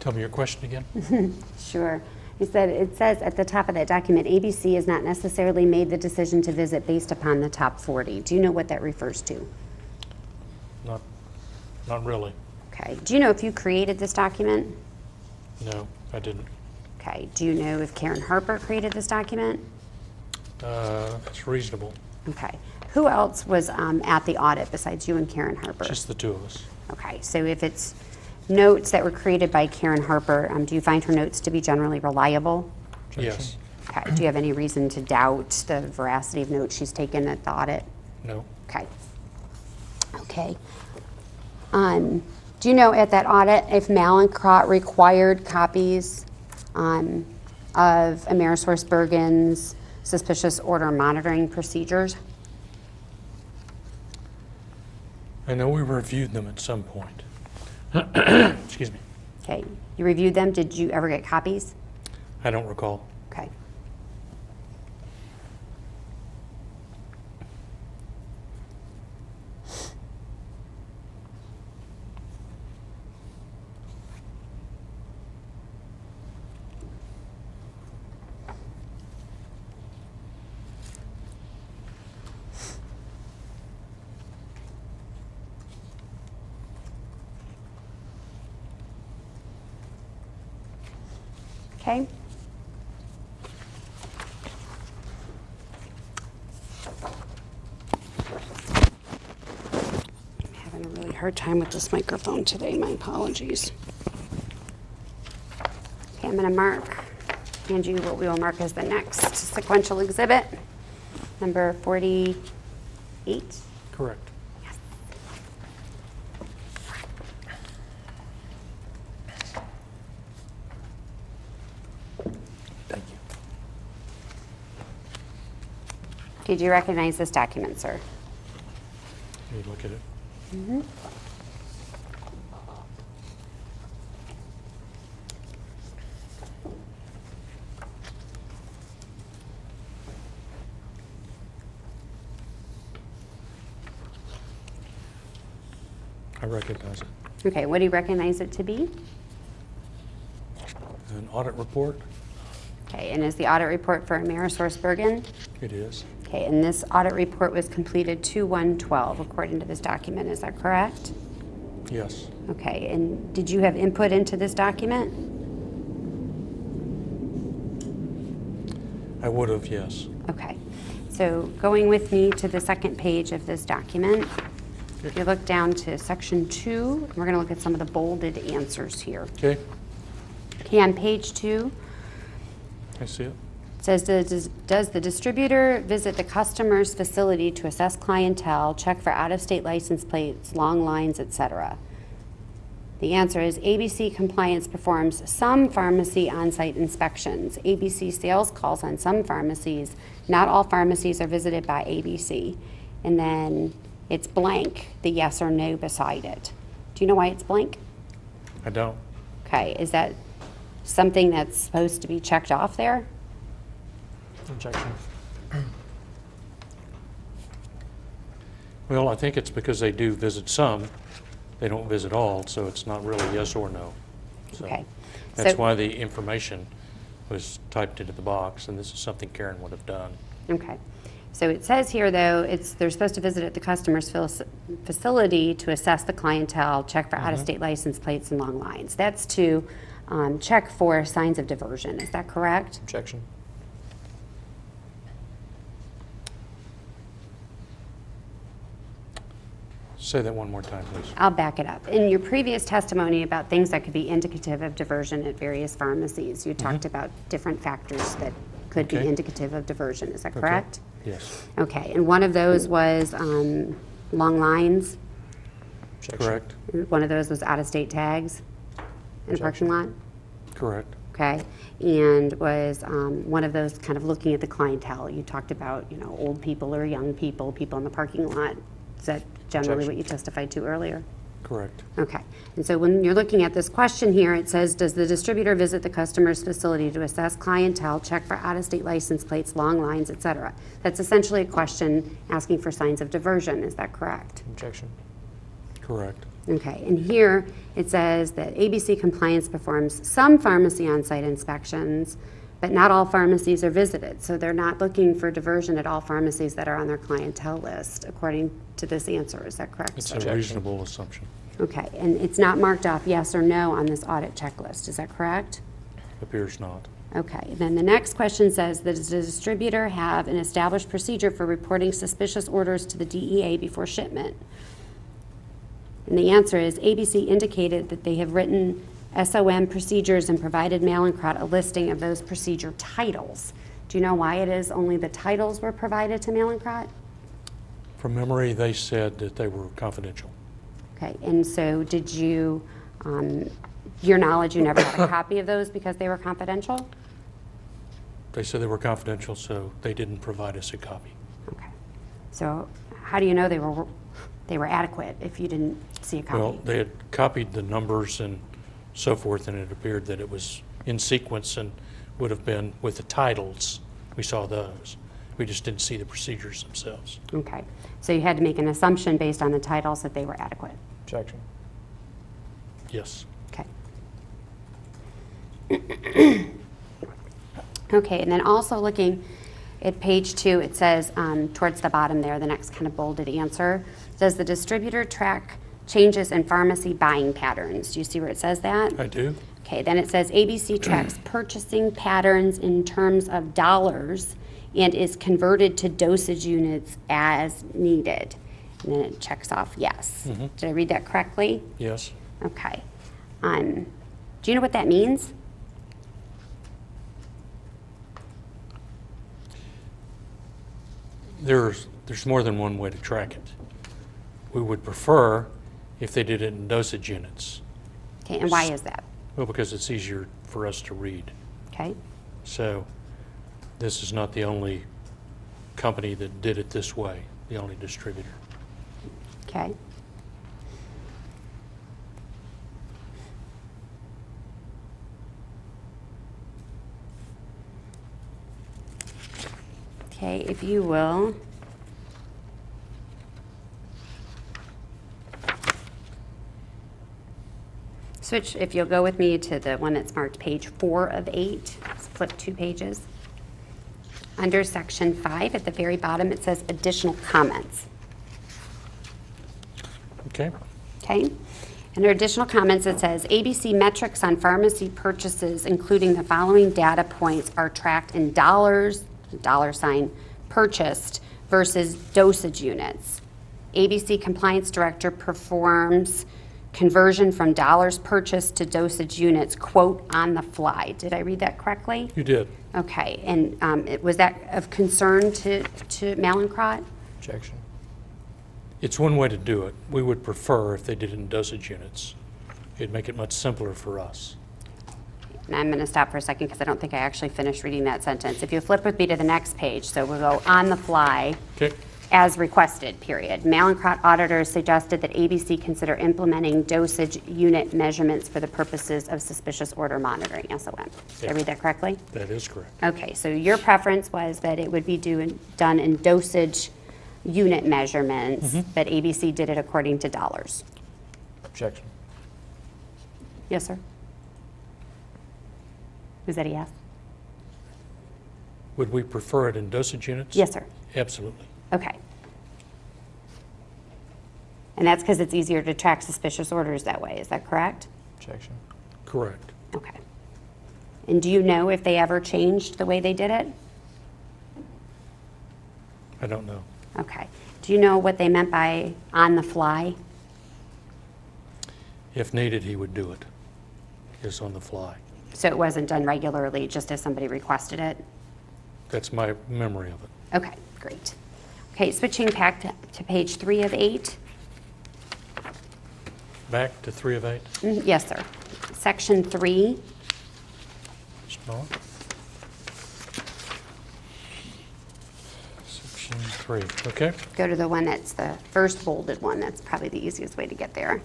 Tell me your question again. Sure. It says at the top of that document, ABC has not necessarily made the decision to visit based upon the top 40. Do you know what that refers to? Not really. Okay. Do you know if you created this document? No, I didn't. Okay. Do you know if Karen Harper created this document? It's reasonable. Okay. Who else was at the audit besides you and Karen Harper? Just the two of us. Okay. So if it's notes that were created by Karen Harper, do you find her notes to be generally reliable? Yes. Okay. Do you have any reason to doubt the veracity of notes she's taken at the audit? No. Okay. Okay. Do you know at that audit if Mallinckrodt required copies of AmerisourceBergen's suspicious order monitoring procedures? I know we reviewed them at some point. Excuse me. Okay, you reviewed them. Did you ever get copies? I don't recall. Okay. Okay. I'm having a really hard time with this microphone today. My apologies. Okay, I'm going to hand you what we will mark as the next sequential exhibit, number 48. Correct. Thank you. Did you recognize this document, sir? Let me look at it. Mm-hmm. I recognize it. Okay, what do you recognize it to be? An audit report? Okay, and is the audit report for AmerisourceBergen? It is. Okay, and this audit report was completed 2/1/12 according to this document, is that correct? Yes. Okay, and did you have input into this document? I would have, yes. Okay, so going with me to the second page of this document, if you look down to section 2, we're going to look at some of the bolded answers here. Okay, Okay, on page 2, I see it. it says, does the distributor visit the customer's facility to assess clientele, check for out-of-state license plates, long lines, etc.? The answer is ABC Compliance performs some pharmacy on-site inspections. ABC sales calls on some pharmacies. Not all pharmacies are visited by ABC. And then it's blank, the yes or no beside it. Do you know why it's blank? I don't. Okay, is that something that's supposed to be checked off there? Objection. Well, I think it's because they do visit some, they don't visit all, so it's not really yes or no. So Okay. that's So- why the information was typed into the box, and this is something Karen would have done. Okay. So it says here, though, they're supposed to visit at the customer's facility to assess the clientele, check for out-of-state license plates and long lines. That's to check for signs of diversion. Is that correct? Objection. Say that one more time, please. I'll back it up. In your previous testimony about things that could be indicative of diversion at various pharmacies, you talked about different factors that could be Okay. indicative of diversion. Is that Okay. correct? Yes, Okay. And one of those was long lines. Objection. correct, One of those was out-of-state tags in a parking lot. correct, Okay, and was one of those kind of looking at the clientele. You talked about, old people or young people, people in the parking lot. Is that generally Objection. what you testified to earlier? correct, Okay, and so when you're looking at this question here, it says, does the distributor visit the customer's facility to assess clientele, check for out-of-state license plates, long lines, et cetera? That's essentially a question asking for signs of diversion. Is that correct? Objection. correct, Okay, and here it says that ABC Compliance performs some pharmacy on-site inspections, but not all pharmacies are visited. So they're not looking for diversion at all pharmacies that are on their clientele list, according to this answer. Is that correct? it's sir? a reasonable assumption. Okay, and it's not marked off yes or no on this audit checklist. Is that correct? Appears not. Okay, then the next question says, does the distributor have an established procedure for reporting suspicious orders to the DEA before shipment? And the answer is ABC indicated that they have written SOM procedures and provided Mallinckrodt a listing of those procedure titles. Do you know why it is only the titles were provided to Mallinckrodt? From memory, they said that they were confidential. Okay, and so did you, your knowledge, you never had a copy of those because they were confidential? They said they were confidential, so they didn't provide us a copy. Okay, so how do you know they were adequate if you didn't see a copy? Well, they had copied the numbers and so forth, and it appeared that it was in sequence and would have been with the titles. We saw those. We just didn't see the procedures themselves. Okay, so you had to make an assumption based on the titles that they were adequate? Objection. Yes. Okay. Okay, and then also looking at page 2, it says towards the bottom there, the next kind of bolded answer, does the distributor track changes in pharmacy buying patterns? Do you see where it says that? I do. Okay, then it says ABC tracks purchasing patterns in terms of dollars and is converted to dosage units as needed. And then it checks off yes. Did I read that correctly? Yes. Okay. Do you know what that means? There's more than one way to track it. We would prefer if they did it in dosage units. Okay, and why is that? Well, because it's easier for us to read. Okay. So this is not the only company that did it this way, the only distributor. Okay. Okay, if you will. Switch, if you'll go with me to the one that's marked page 4 of 8. Let's flip 2 pages. Under section 5, at the very bottom, it says additional comments. Okay? Okay? Under additional comments, it says ABC metrics on pharmacy purchases, including the following data points, are tracked in dollars, $ purchased versus dosage units. ABC compliance director performs conversion from dollars purchased to dosage units, quote, on the fly. Did I read that correctly? You did. Okay, and was that of concern to Mallinckrodt? Objection. It's one way to do it. We would prefer if they did it in dosage units. It'd make it much simpler for us. And I'm going to stop for a second because I don't think I actually finished reading that sentence. If you flip with me to the next page, so we'll go on the fly. Okay? As requested, period. Mallinckrodt auditors suggested that ABC consider implementing dosage unit measurements for the purposes of suspicious order monitoring, SOM. Did I read that correctly? That is correct. Okay, so your preference was that it would be done in dosage unit measurements, but ABC did it according to dollars. Objection. Yes, sir? Was that a yes? Would we prefer it in dosage units? Yes, sir. Absolutely. Okay. And that's because it's easier to track suspicious orders that way, is that correct? Objection. Correct. Okay. And do you know if they ever changed the way they did it? I don't know. Okay. Do you know what they meant by on the fly? If needed, he would do it. It's on the fly. So it wasn't done regularly, just as somebody requested it? That's my memory of it. Okay, great. Okay, switching back to page 3 of 8. Back to 3 of 8. Yes, sir. Section 3. Small. Section 3. Okay. Go to the one that's the first bolded one. That's probably the easiest way to get there.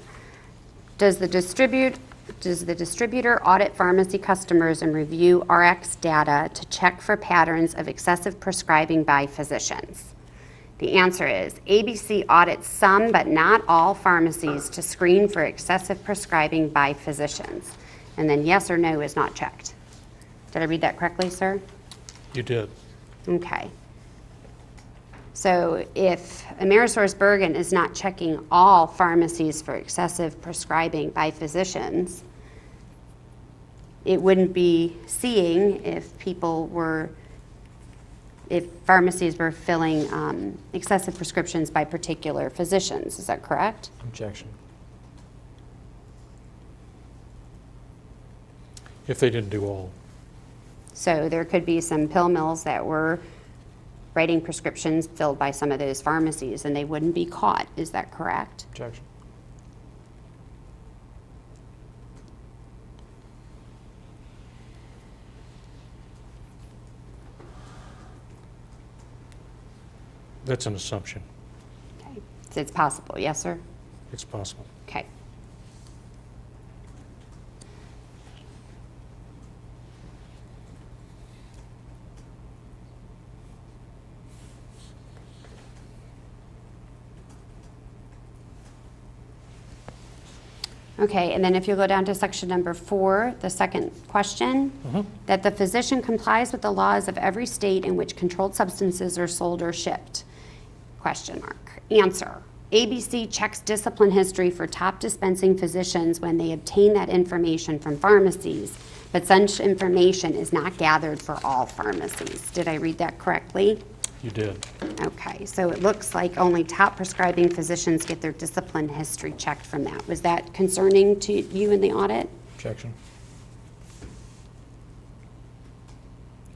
Does the distributor audit pharmacy customers and review RX data to check for patterns of excessive prescribing by physicians? The answer is ABC audits some but not all pharmacies to screen for excessive prescribing by physicians. And then yes or no is not checked. Did I read that correctly, sir? You did. Okay. So if AmerisourceBergen is not checking all pharmacies for excessive prescribing by physicians, it wouldn't be seeing if pharmacies were filling excessive prescriptions by particular physicians. Is that correct? Objection. If they didn't do all. So there could be some pill mills that were writing prescriptions filled by some of those pharmacies and they wouldn't be caught. Is that correct? Objection. That's an assumption. Okay. So it's possible, yes, sir? It's possible. Okay. Okay, and then if you go down to section number 4, the second question, that the physician complies with the laws of every state in which controlled substances are sold or shipped? Question mark. Answer. ABC checks discipline history for top dispensing physicians when they obtain that information from pharmacies, but such information is not gathered for all pharmacies. Did I read that correctly? You did. Okay, so it looks like only top prescribing physicians get their discipline history checked from that. Was that concerning to you in the audit? Objection.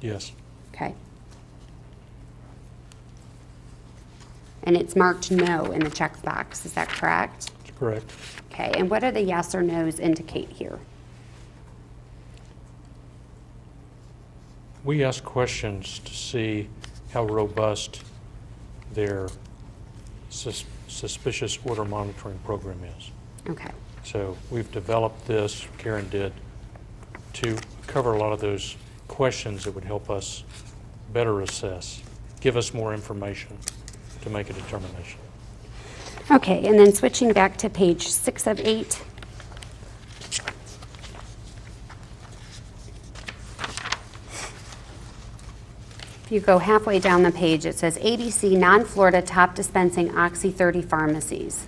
Yes. Okay. And it's marked no in the checkbox, is that correct? That's correct. Okay, and what do the yes or no's indicate here? We ask questions to see how robust their suspicious order monitoring program is. Okay, So we've developed this, Karen did, to cover a lot of those questions that would help us better assess, give us more information to make a determination. okay, and then switching back to page 6 of 8. If you go halfway down the page, it says ABC non-Florida top dispensing Oxy 30 pharmacies.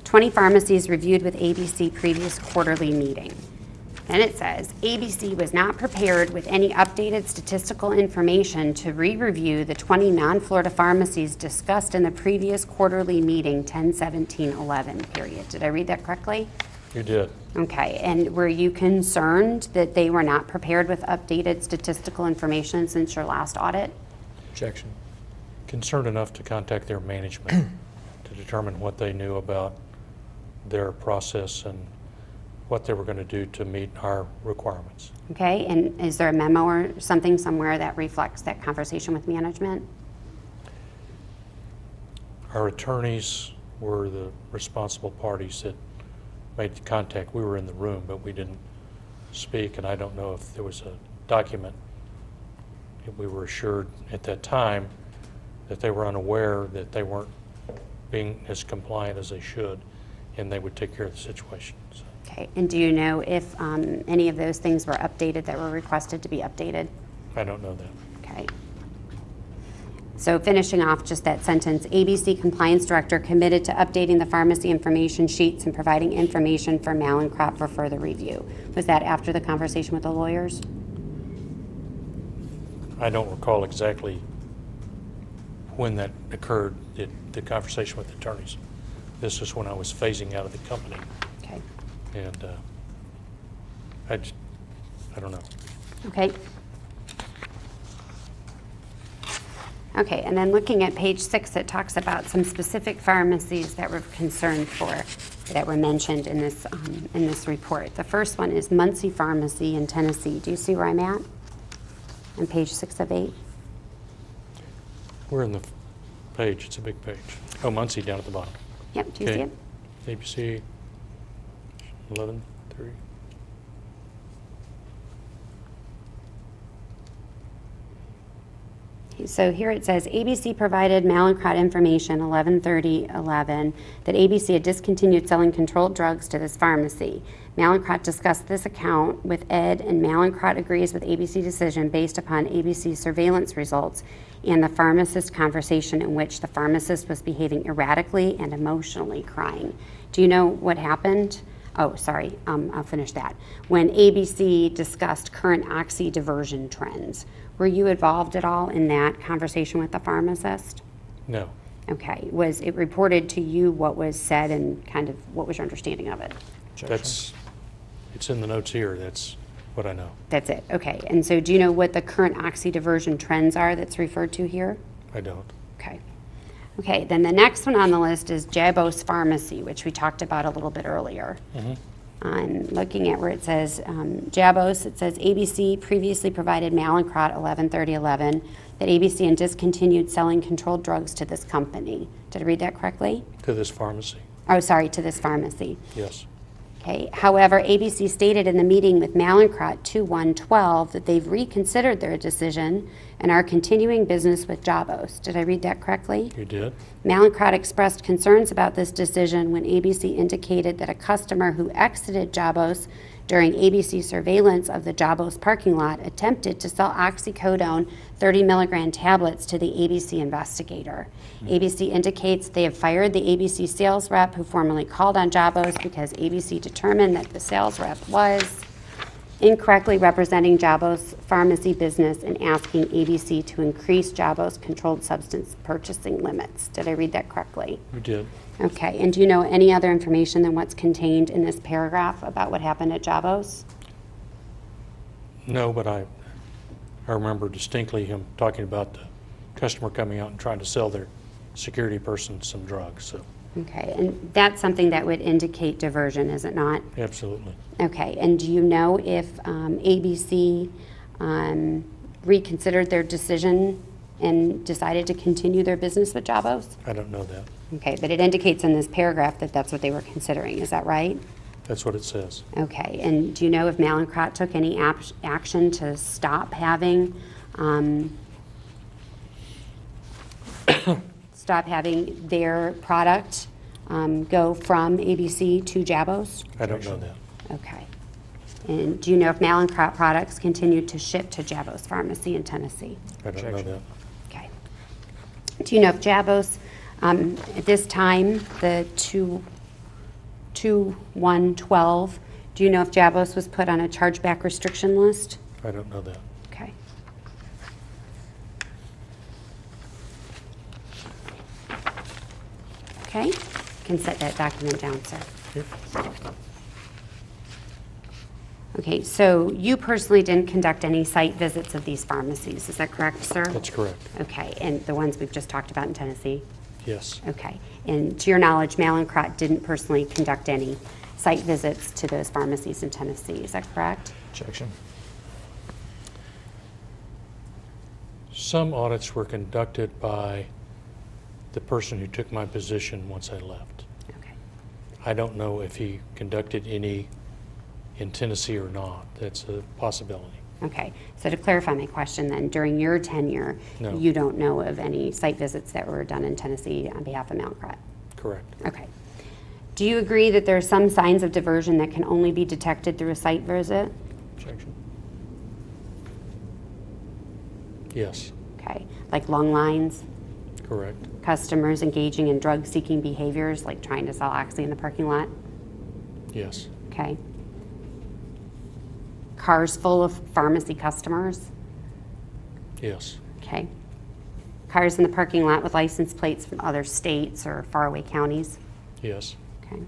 20 pharmacies reviewed with ABC previous quarterly meeting. Then it says ABC was not prepared with any updated statistical information to re-review the 20 non-Florida pharmacies discussed in the previous quarterly meeting 10/17/11 period. Did I read that correctly? You did. Okay, and were you concerned that they were not prepared with updated statistical information since your last audit? Objection. Concerned enough to contact their management to determine what they knew about their process and what they were going to do to meet our requirements. Okay, and is there a memo or something somewhere that reflects that conversation with management? Our attorneys were the responsible parties that made the contact. We were in the room, but we didn't speak, and I don't know if there was a document. We were assured at that time that they were unaware that they weren't being as compliant as they should, and they would take care of the situation. So Okay, and do you know if any of those things were updated that were requested to be updated? I don't know that. Okay. So finishing off just that sentence, ABC Compliance Director committed to updating the pharmacy information sheets and providing information for Mallinckrodt for further review. Was that after the conversation with the lawyers? I don't recall exactly when that occurred, the conversation with the attorneys. This is when I was phasing out of the company, Okay. and I don't know. Okay. Okay, and then looking at page 6, it talks about some specific pharmacies that we're concerned for, that were mentioned in this report. The first one is Muncie Pharmacy in Tennessee. Do you see where I'm at? On page 6 of 8? We're in the page. It's a big page. Oh, Muncie down at the bottom. Yep, do you see it? ABC 11:3. So here it says, ABC provided Mallinckrodt information 11/30/11 that ABC had discontinued selling controlled drugs to this pharmacy. Mallinckrodt discussed this account with Ed, and Mallinckrodt agrees with ABC decision based upon ABC surveillance results and the pharmacist conversation in which the pharmacist was behaving erratically and emotionally crying. Do you know what happened? Oh, sorry, I'll finish that. When ABC discussed current oxy diversion trends, were you involved at all in that conversation with the pharmacist? No. Okay, was it reported to you what was said and kind of what was your understanding of it? It's in the notes here. That's what I know. That's it, okay. And so do you know what the current oxy diversion trends are that's referred to here? I don't. Okay. Okay, then the next one on the list is Jabo Pharmacy, which we talked about a little bit earlier. I'm looking at where it says Jabos. It says ABC previously provided Mallinckrodt 11/30/11, that ABC and discontinued selling controlled drugs to this company. Did I read that correctly? To this pharmacy, Oh, sorry, to this pharmacy. yes. Okay. However, ABC stated in the meeting with Mallinckrodt 2/1/12 that they've reconsidered their decision and are continuing business with Jabos. Did I read that correctly? You did? Mallinckrodt expressed concerns about this decision when ABC indicated that a customer who exited Jabos during ABC surveillance of the Jabos parking lot attempted to sell oxycodone 30 milligram tablets to the ABC investigator. ABC indicates they have fired the ABC sales rep who formerly called on Jabos because ABC determined that the sales rep was incorrectly representing Jabo Pharmacy business and asking ABC to increase Jabo's controlled substance purchasing limits. Did I read that correctly? You did. Okay, and do you know any other information than what's contained in this paragraph about what happened at Jabos? No, but I remember distinctly him talking about the customer coming out and trying to sell their security person some drugs, so Okay, and that's something that would indicate diversion, is it not? absolutely. Okay, and do you know if ABC reconsidered their decision and decided to continue their business with Jabos? I don't know that. Okay, but it indicates in this paragraph that that's what they were considering, is that right? That's what it says. Okay, and do you know if Mallinckrodt took any action to stop having their product go from ABC to Jabos? I don't know that. Okay. And do you know if Mallinckrodt products continued to ship to Jabos Pharmacy in Tennessee? I don't know that. Okay. Do you know if Jabos, at this time, the 2/1/12, do you know if Jabos was put on a chargeback restriction list? I don't know that. Okay. Okay, you can set that document down, sir. Yep. Okay, so you personally didn't conduct any site visits of these pharmacies, is that correct, sir? That's correct. Okay, and the ones we've just talked about in Tennessee? Yes. Okay, and to your knowledge, Mallinckrodt didn't personally conduct any site visits to those pharmacies in Tennessee, is that correct? Objection. Some audits were conducted by the person who took my position once I left. Okay. I don't know if he conducted any in Tennessee or not. That's a possibility. Okay, so to clarify my question then, during your tenure, No. you don't know of any site visits that were done in Tennessee on behalf of Mallinckrodt? Correct. Okay. Do you agree that there are some signs of diversion that can only be detected through a site visit? Objection. Yes. Okay, like long lines, Correct. customers engaging in drug-seeking behaviors, like trying to sell Oxy in the parking lot? Yes. Okay. Cars full of pharmacy customers? Yes. Okay. Cars in the parking lot with license plates from other states or faraway counties? Yes. Okay.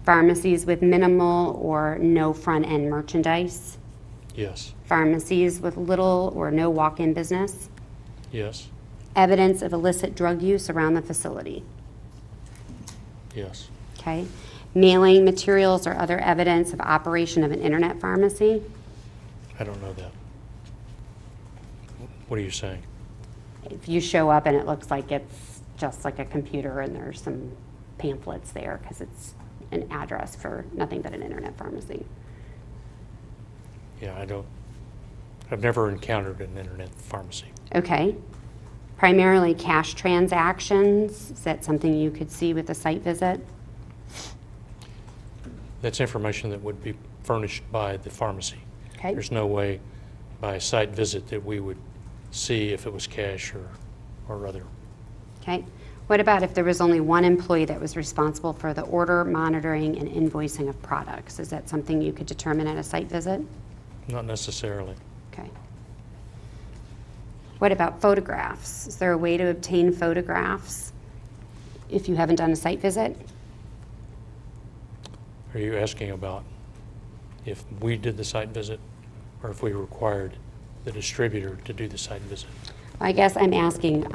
Pharmacies with minimal or no front-end merchandise? Yes. Pharmacies with little or no walk-in business? Yes. Evidence of illicit drug use around the facility? Yes. Okay. Mailing materials or other evidence of operation of an internet pharmacy? I don't know that. What are you saying? If you show up and it looks like it's just like a computer and there's some pamphlets there because it's an address for nothing but an internet pharmacy. Yeah, I've never encountered an internet pharmacy. Okay. Primarily cash transactions, is that something you could see with a site visit? That's information that would be furnished by the pharmacy. Okay. There's no way by a site visit that we would see if it was cash or other. Okay. What about if there was only one employee that was responsible for the order, monitoring, and invoicing of products? Is that something you could determine at a site visit? Not necessarily. Okay. What about photographs? Is there a way to obtain photographs if you haven't done a site visit? Are you asking about if we did the site visit or if we required the distributor to do the site visit? I guess I'm asking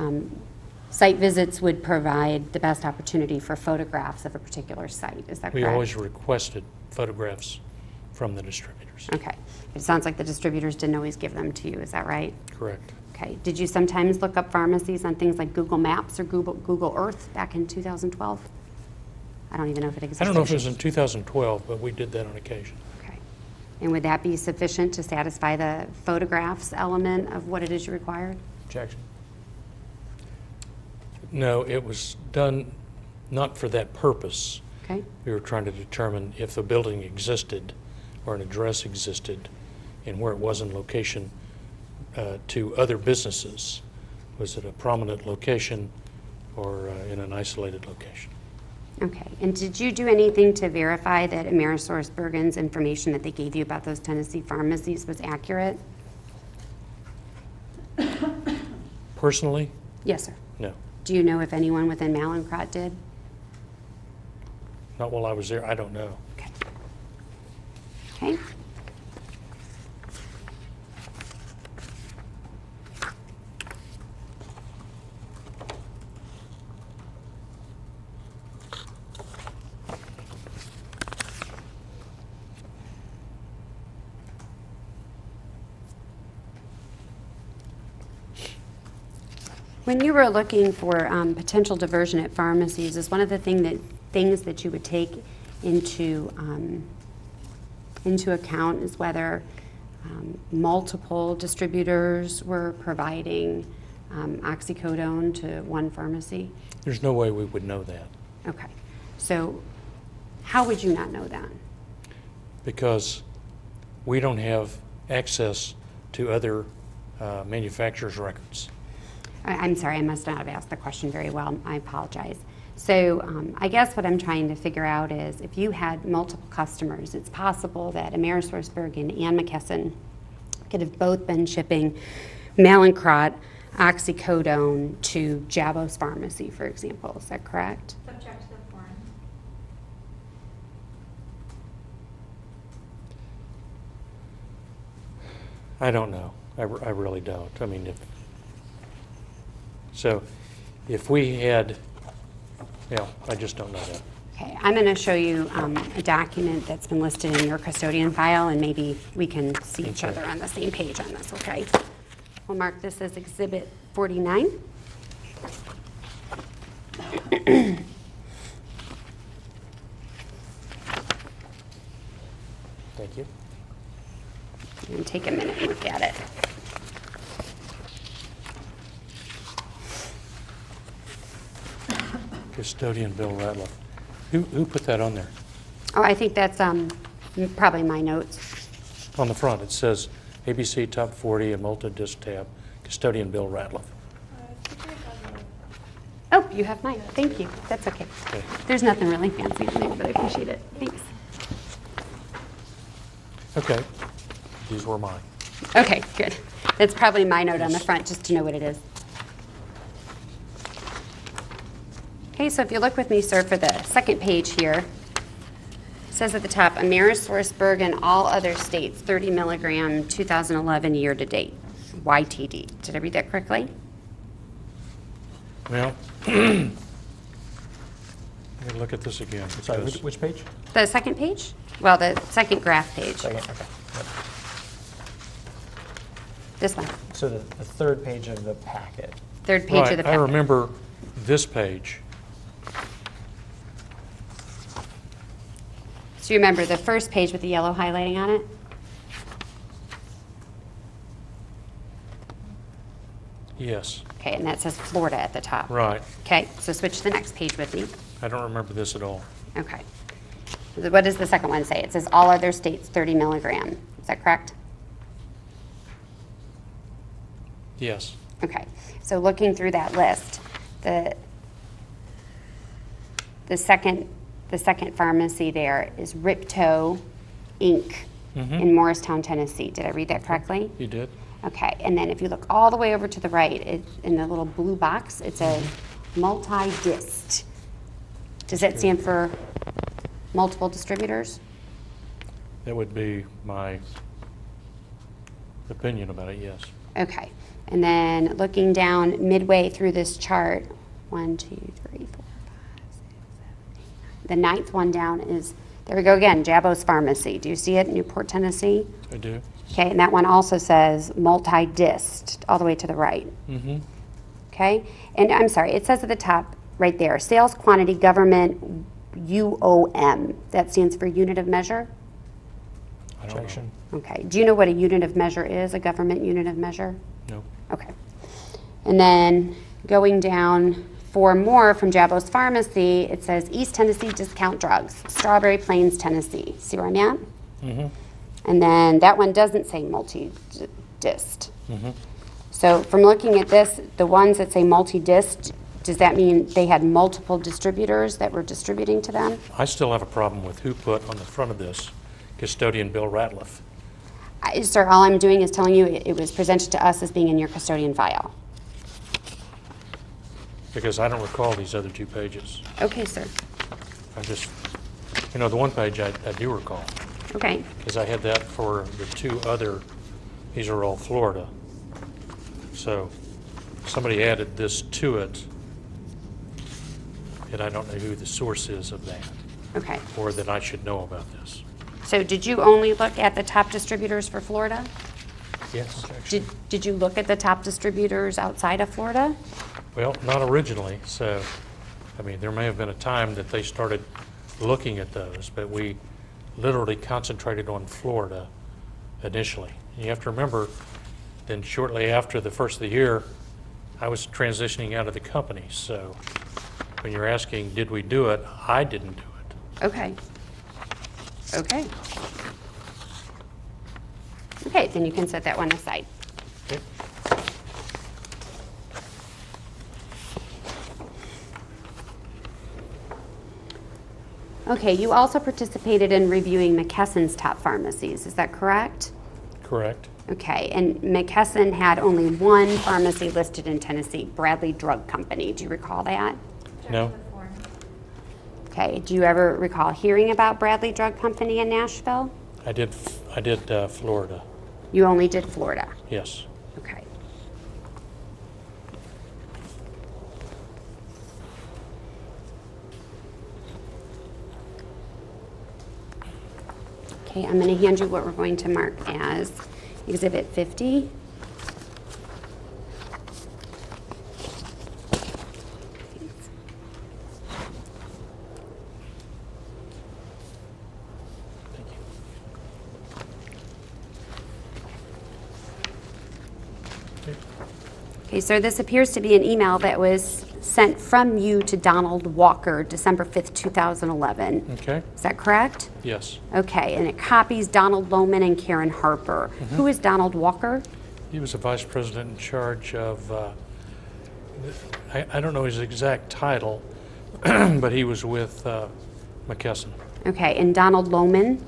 site visits would provide the best opportunity for photographs of a particular site. Is that correct? We always requested photographs from the distributors. Okay. It sounds like the distributors didn't always give them to you. Is that right? Correct. Okay. Did you sometimes look up pharmacies on things like Google Maps or Google Earth back in 2012? I don't even know if it existed. I don't know if it was in 2012, but we did that on occasion. Okay. And would that be sufficient to satisfy the photographs element of what it is you required? Objection. No, it was done not for that purpose. Okay. We were trying to determine if the building existed or an address existed and where it was in location to other businesses. Was it a prominent location or in an isolated location? Okay. And did you do anything to verify that AmerisourceBergen's information that they gave you about those Tennessee pharmacies was accurate? Personally, Yes, sir. no. Do you know if anyone within Mallinckrodt did? Not while I was there. I don't know. Okay. Okay. When you were looking for potential diversion at pharmacies, is one of the things that you would take into account is whether multiple distributors were providing oxycodone to one pharmacy? There's no way we would know that Okay. So how would you not know that? because we don't have access to other manufacturers' records. I'm sorry, I must not have asked the question very well. I apologize. So I guess what I'm trying to figure out is if you had multiple customers, it's possible that AmerisourceBergen and McKesson could have both been shipping Mallinckrodt oxycodone to Jabo Pharmacy, for example. Is that correct? Subject to the form. I don't know. I really don't. I mean, if we had, I just don't know that. Okay, I'm going to show you a document that's been listed in your custodian file, and maybe we can see each other on the same page on this, okay? We'll mark this as Exhibit 49. Thank you. And take a minute and look at it. Custodian Bill Ratliff. Who put that on there? Oh, I think that's probably my notes. On the front, it says ABC Top 40 and multi-disc tab, Custodian Bill Ratliff. Oh, you have mine. Thank you. That's okay. Okay. There's nothing really fancy in there, but I appreciate it. Thanks. Okay, these were mine. Okay, good. That's probably my note on the front, just to know what it is. Okay, so if you look with me, sir, for the second page here, it says at the top, AmerisourceBergen, all other states, 30 milligram, 2011 year to date, YTD. Did I read that correctly? Well, let me look at this again. Sorry, because- which page? The second page? Well, the second graph page. Second, okay. Yep. This one. So the third page of the packet. Third page of the Right, I packet. remember this page. So you remember the first page with the yellow highlighting on it? Yes, Okay, and that says Florida at the top. right. Okay, so switch to the next page with me. I don't remember this at all. Okay. What does the second one say? It says all other states 30 milligram. Is that correct? Yes, Okay. So looking through that list, the second pharmacy there is Ripto Inc. in Morristown, Tennessee. Did I read that correctly? you did? Okay, and then if you look all the way over to the right, in the little blue box, it says multi-dist. Does that stand for multiple distributors? That would be my opinion about it, yes. Okay, and then looking down midway through this chart, 1, 2, 3, 4, 5, 6, 7, 8. The ninth one down is, there we go again, Jabo's Pharmacy. Do you see it, Newport, Tennessee? I do. Okay, and that one also says multi-dist, all the way to the right. Mm-hmm. Okay, and I'm sorry, it says at the top, right there, sales quantity government UOM. That stands for unit of measure? I don't know. Objection. Okay, do you know what a unit of measure is, a government unit of measure? No. Okay. And then going down 4 more from Jabo's Pharmacy, it says East Tennessee Discount Drugs, Strawberry Plains, Tennessee. See where I'm at? Mm-hmm. And then that one doesn't say multi-dist. Mm-hmm. So from looking at this, the ones that say multi-dist, does that mean they had multiple distributors that were distributing to them? I still have a problem with who put on the front of this custodian Bill Ratliff. Sir, all I'm doing is telling you it was presented to us as being in your custodian file. Because I don't recall these other 2 pages. Okay, sir. I just, the one page I do recall, Okay. because I had that for the 2 other, these are all Florida. So somebody added this to it, and I don't know who the source is of that, Okay. or that I should know about this. So did you only look at the top distributors for Florida? Yes. Did you look at the top distributors outside of Florida? Well, not originally, so, there may have been a time that they started looking at those, but we literally concentrated on Florida initially. You have to remember, then shortly after the first of the year, I was transitioning out of the company, so when you're asking, did we do it, I didn't do it. Okay. Okay. Okay, then you can set that one aside. Okay. Okay, you also participated in reviewing McKesson's top pharmacies, is that correct? Correct. Okay, and McKesson had only one pharmacy listed in Tennessee, Bradley Drug Company. Do you recall that? No? Okay, do you ever recall hearing about Bradley Drug Company in Nashville? I did Florida, You only did Florida. yes. Okay. Okay, I'm going to hand you what we're going to mark as Exhibit 50. Thank you. Okay. Okay, so this appears to be an email that was sent from you to Donald Walker, December 5th, 2011. Okay, Is that correct? yes. Okay, and it copies Donald Lohman and Karen Harper. Who is Donald Walker? He was a vice president in charge of, I don't know his exact title, but he was with McKesson. Okay, and Donald Lohman?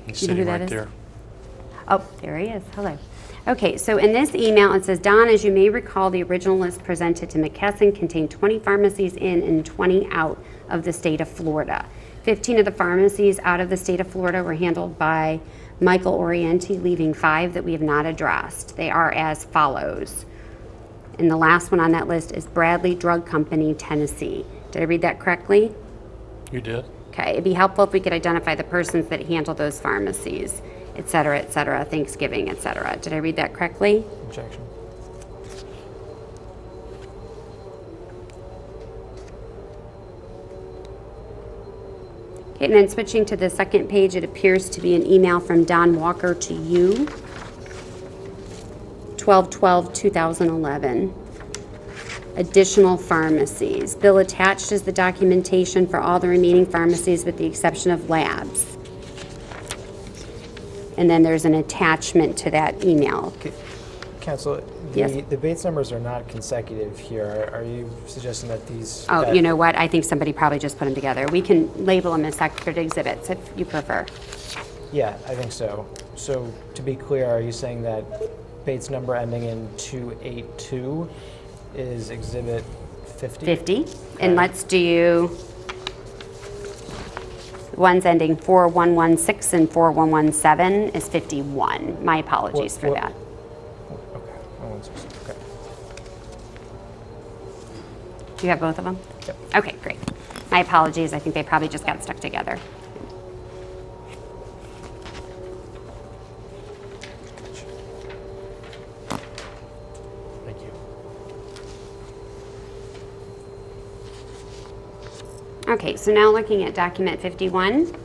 He's You know who sitting that right is? there. Oh, there he is. Hello. Okay, so in this email, it says, Don, as you may recall, the original list presented to McKesson contained 20 pharmacies in and 20 out of the state of Florida. 15 of the pharmacies out of the state of Florida were handled by Michael Orienti, leaving 5 that we have not addressed. They are as follows. And the last one on that list is Bradley Drug Company, Tennessee. Did I read that correctly? You did? Okay, it'd be helpful if we could identify the persons that handle those pharmacies, et cetera, Thanksgiving, et cetera. Did I read that correctly? Objection. Okay, and then switching to the second page, it appears to be an email from Don Walker to you, 12/12/2011. Additional pharmacies. Bill attached is the documentation for all the remaining pharmacies with the exception of labs. And then there's an attachment to that email. Counsel, Yes. the Bates numbers are not consecutive here. Are you suggesting that these? Oh, that- you know what? I think somebody probably just put them together. We can label them as separate exhibits if you prefer. Yeah, I think so. So to be clear, are you saying that Bates number ending in 282 is exhibit 50? 50. And let's do ones ending 4116 and 4117 is 51. My apologies for What- that. Okay, 116, okay. Do you have both of them? Yep. Okay, great. My apologies. I think they probably just got stuck together. Thank you. Okay, so now looking at document 51,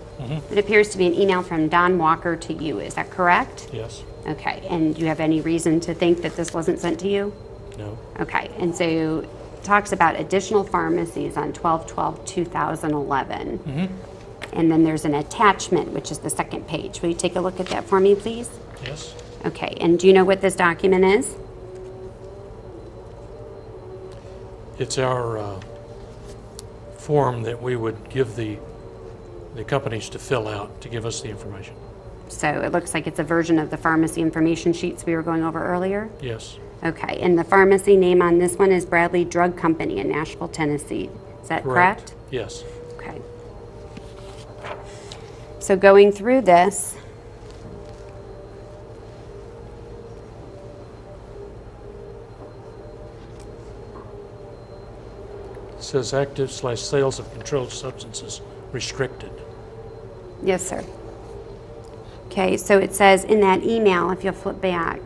it appears to be an email from Don Walker to you. Is that correct? Yes. Okay, and do you have any reason to think that this wasn't sent to you? No. Okay, and so it talks about additional pharmacies on 12/12/2011. And then there's an attachment, which is the second page. Will you take a look at that for me, please? Yes. Okay, and do you know what this document is? It's our form that we would give the companies to fill out to give us the information. So it looks like it's a version of the pharmacy information sheets we were going over earlier. Yes. Okay, and the pharmacy name on this one is Bradley Drug Company in Nashville, Tennessee. Is that correct? Yes. Okay. So going through this, It says active/sales of controlled substances restricted. yes, sir. Okay, so it says in that email, if you'll flip back,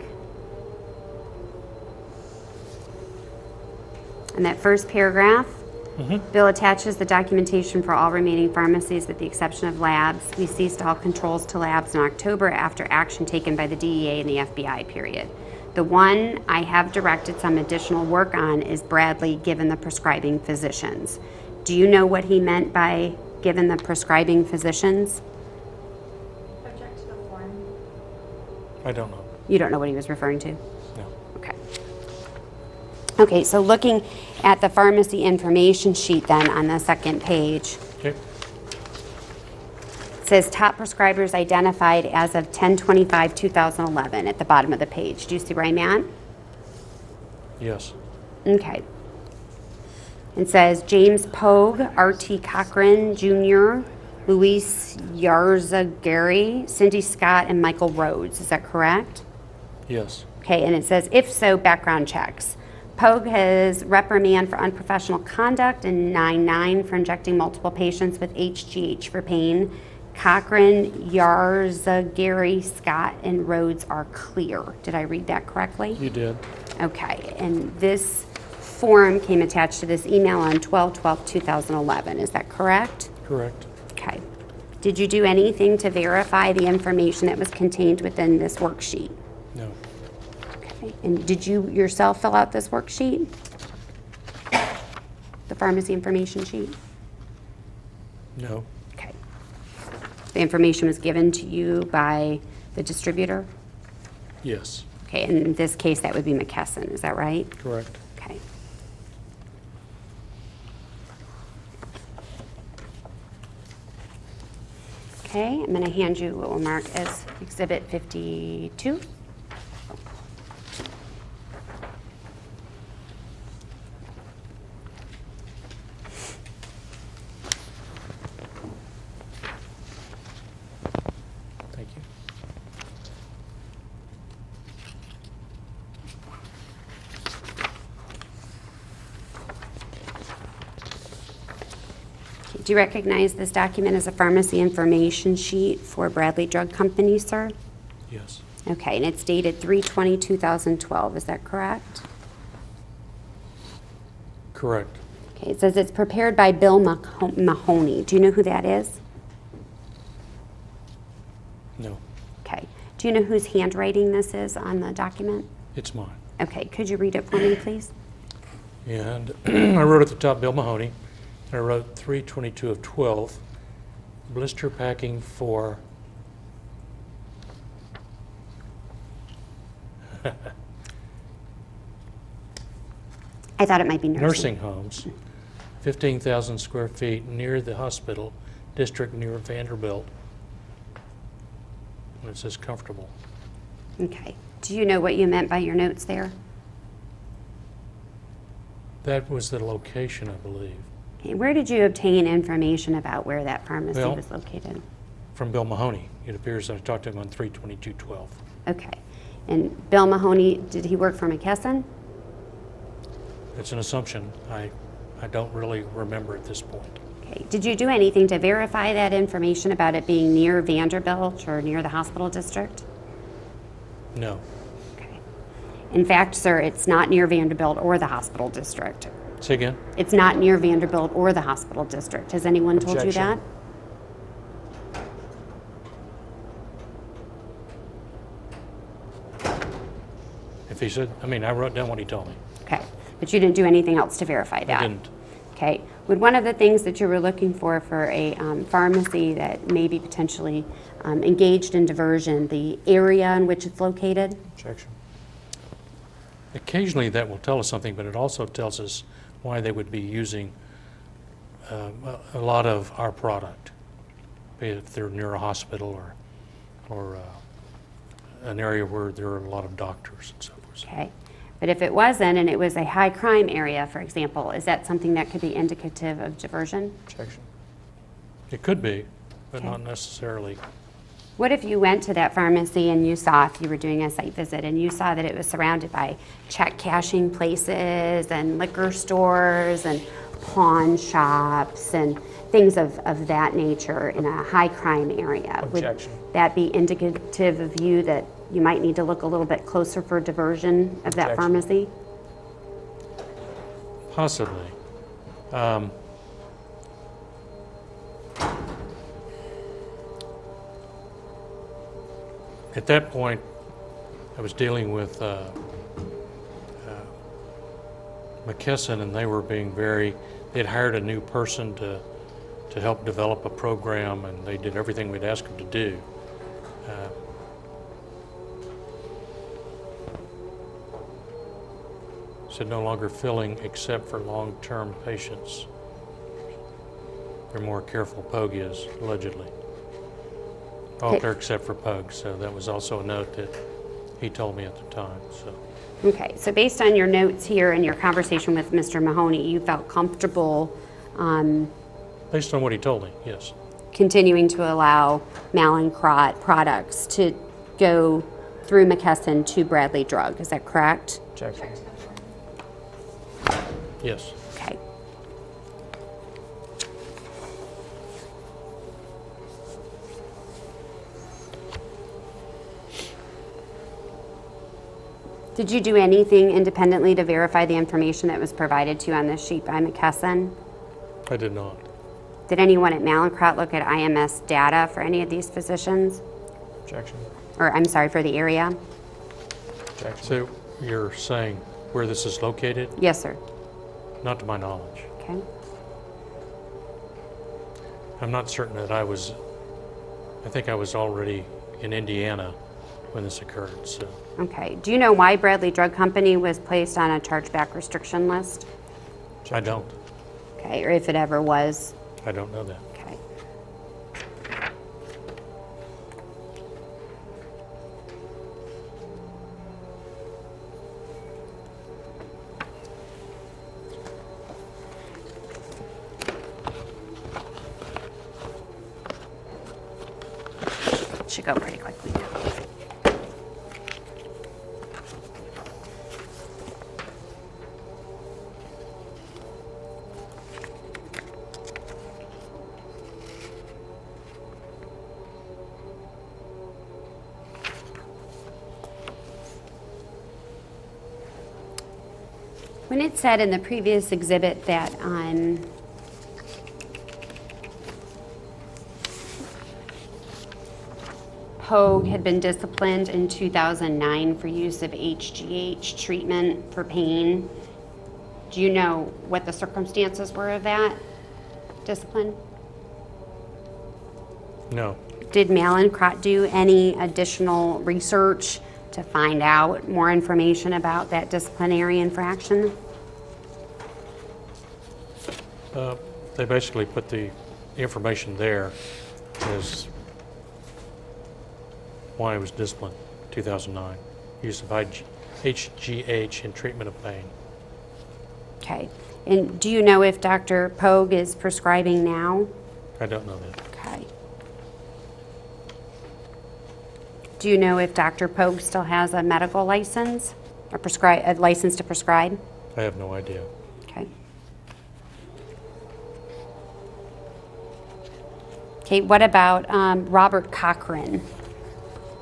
in that first paragraph, Bill attaches the documentation for all remaining pharmacies with the exception of labs. We ceased all controls to labs in October after action taken by the DEA and the FBI, period. The one I have directed some additional work on is Bradley, given the prescribing physicians. Do you know what he meant by given the prescribing physicians? Object to the form. I don't know. You don't know what he was referring to? No. Okay. Okay, so looking at the pharmacy information sheet then on the second page, Okay. it says top prescribers identified as of 10/25/2011 at the bottom of the page. Do you see where I'm at? Yes. Okay. It says James Pogue, R.T. Cochran Jr., Luis Yarzagari, Cindy Scott, and Michael Rhodes. Is that correct? Yes. Okay, and it says, if so, background checks. Pogue has reprimand for unprofessional conduct and 9/9 for injecting multiple patients with HGH for pain. Cochran, Yarzagari, Scott, and Rhodes are clear. Did I read that correctly? You did. Okay, and this form came attached to this email on 12/12/2011. Is that correct? Correct. Okay. Did you do anything to verify the information that was contained within this worksheet? No. Okay. And did you yourself fill out this worksheet? The pharmacy information sheet? No. Okay. The information was given to you by the distributor? Yes. Okay, and in this case, that would be McKesson, is that right? Correct. Okay. Okay, I'm going to hand you what we'll mark as Exhibit 52. Thank you. Do you recognize this document as a pharmacy information sheet for Bradley Drug Company, sir? Yes. Okay, and it's dated 3/20/2012, is that correct? Correct. Okay, it says it's prepared by Bill Mahoney. Do you know who that is? No. Okay. Do you know whose handwriting this is on the document? It's mine. Okay, could you read it for me, please? And I wrote at the top Bill Mahoney. I wrote 3/22/12, blister packing for I thought it might be nursing homes, 15,000 square feet near the hospital district near Vanderbilt. And it says comfortable. Okay. Do you know what you meant by your notes there? That was the location, I believe, Okay, where did you obtain information about where that pharmacy Well- was located? from Bill Mahoney. It appears I talked to him on 3/22/12. Okay. And Bill Mahoney, did he work for McKesson? It's an assumption. I I don't really remember at this point. Okay. Did you do anything to verify that information about it being near Vanderbilt or near the hospital district? No. Okay. In fact, sir, it's not near Vanderbilt or the hospital district. Say again? It's not near Vanderbilt or the hospital district. Has anyone told you that? Objection. If he said, I mean, I wrote down what he told me. Okay. But you didn't do anything else to verify that? I didn't. Okay. Would one of the things that you were looking for a pharmacy that may be potentially engaged in diversion, the area in which it's located? Objection. Occasionally that will tell us something, but it also tells us why they would be using a lot of our product, be it if they're near a hospital or an area where there are a lot of doctors and so forth. Okay. But if it wasn't and it was a high crime area, for example, is that something that could be indicative of diversion? Objection. It could be, but Okay. not necessarily. What if you went to that pharmacy and you saw, if you were doing a site visit, and you saw that it was surrounded by check cashing places and liquor stores and pawn shops and things of that nature in a high crime area? Objection. Would that be indicative of you that you might need to look a little bit closer for diversion of that Objection. pharmacy? Possibly. At that point, I was dealing with McKesson, and they were being they'd hired a new person to help develop a program, and they did everything we'd asked them to do. Said no longer filling except for long-term patients. They're more careful, Pogue is, allegedly. All Okay. clear except for Pogue, so that was also a note that he told me at the time, so. Okay, so based on your notes here and your conversation with Mr. Mahoney, you felt comfortable Based on what he told me, yes. continuing to allow Mallinckrodt products to go through McKesson to Bradley Drug, is that correct? Objection. Object to the form. Yes. Okay. Did you do anything independently to verify the information that was provided to you on this sheet by McKesson? I did not. Did anyone at Mallinckrodt look at IMS data for any of these physicians? Objection. Or, I'm sorry, for the area? Objection. So you're saying where this is located? Yes, sir. Not to my knowledge. Okay. I'm not certain that I think I was already in Indiana when this occurred, so. Okay. Do you know why Bradley Drug Company was placed on a chargeback restriction list? I don't. Okay, or if it ever was? I don't know that. Okay. Should go pretty quickly now. When it said in the previous exhibit that Pogue had been disciplined in 2009 for use of HGH treatment for pain, do you know what the circumstances were of that discipline? No. Did Mallinckrodt do any additional research to find out more information about that disciplinary infraction? They basically put the information there as why I was disciplined, 2009. Use of HGH in treatment of pain. Okay. And do you know if Dr. Pogue is prescribing now? I don't know that. Okay. Do you know if Dr. Pogue still has a medical license or a license to prescribe? I have no idea. Okay. Okay, what about Robert Cochran?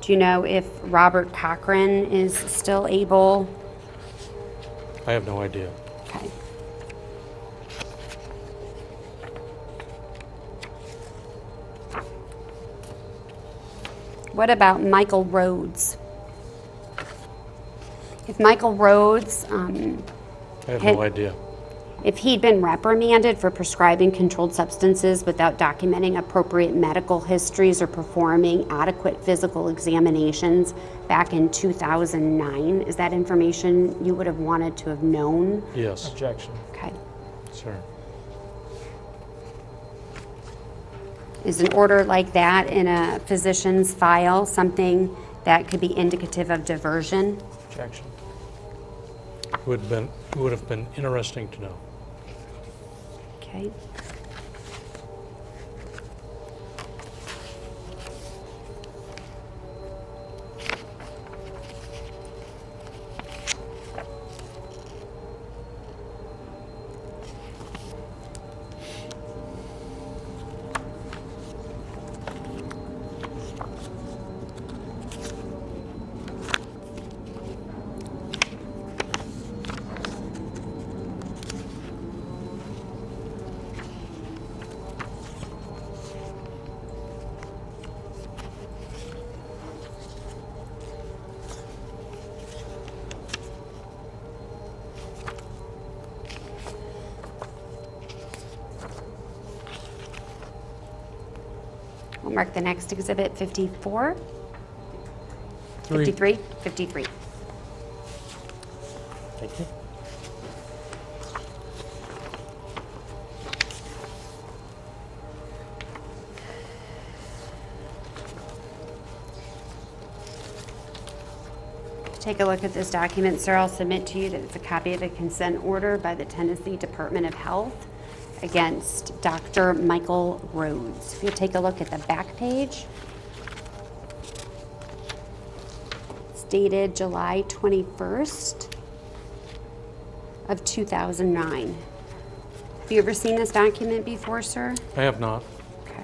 Do you know if Robert Cochran is still able? I have no idea. Okay. What about Michael Rhodes? If Michael Rhodes, I have Had- no idea. if he'd been reprimanded for prescribing controlled substances without documenting appropriate medical histories or performing adequate physical examinations back in 2009, is that information you would have wanted to have known? Yes, Objection. Okay. sir. Is an order like that in a physician's file something that could be indicative of diversion? Objection. Would have been interesting to know. Okay. We'll mark the next exhibit 54. 53? 53. Thank you. Take a look at this document, sir. I'll submit to you that it's a copy of a consent order by the Tennessee Department of Health against Dr. Michael Rhodes. If you take a look at the back page, it's dated July 21st of 2009. Have you ever seen this document before, sir? I have not. Okay.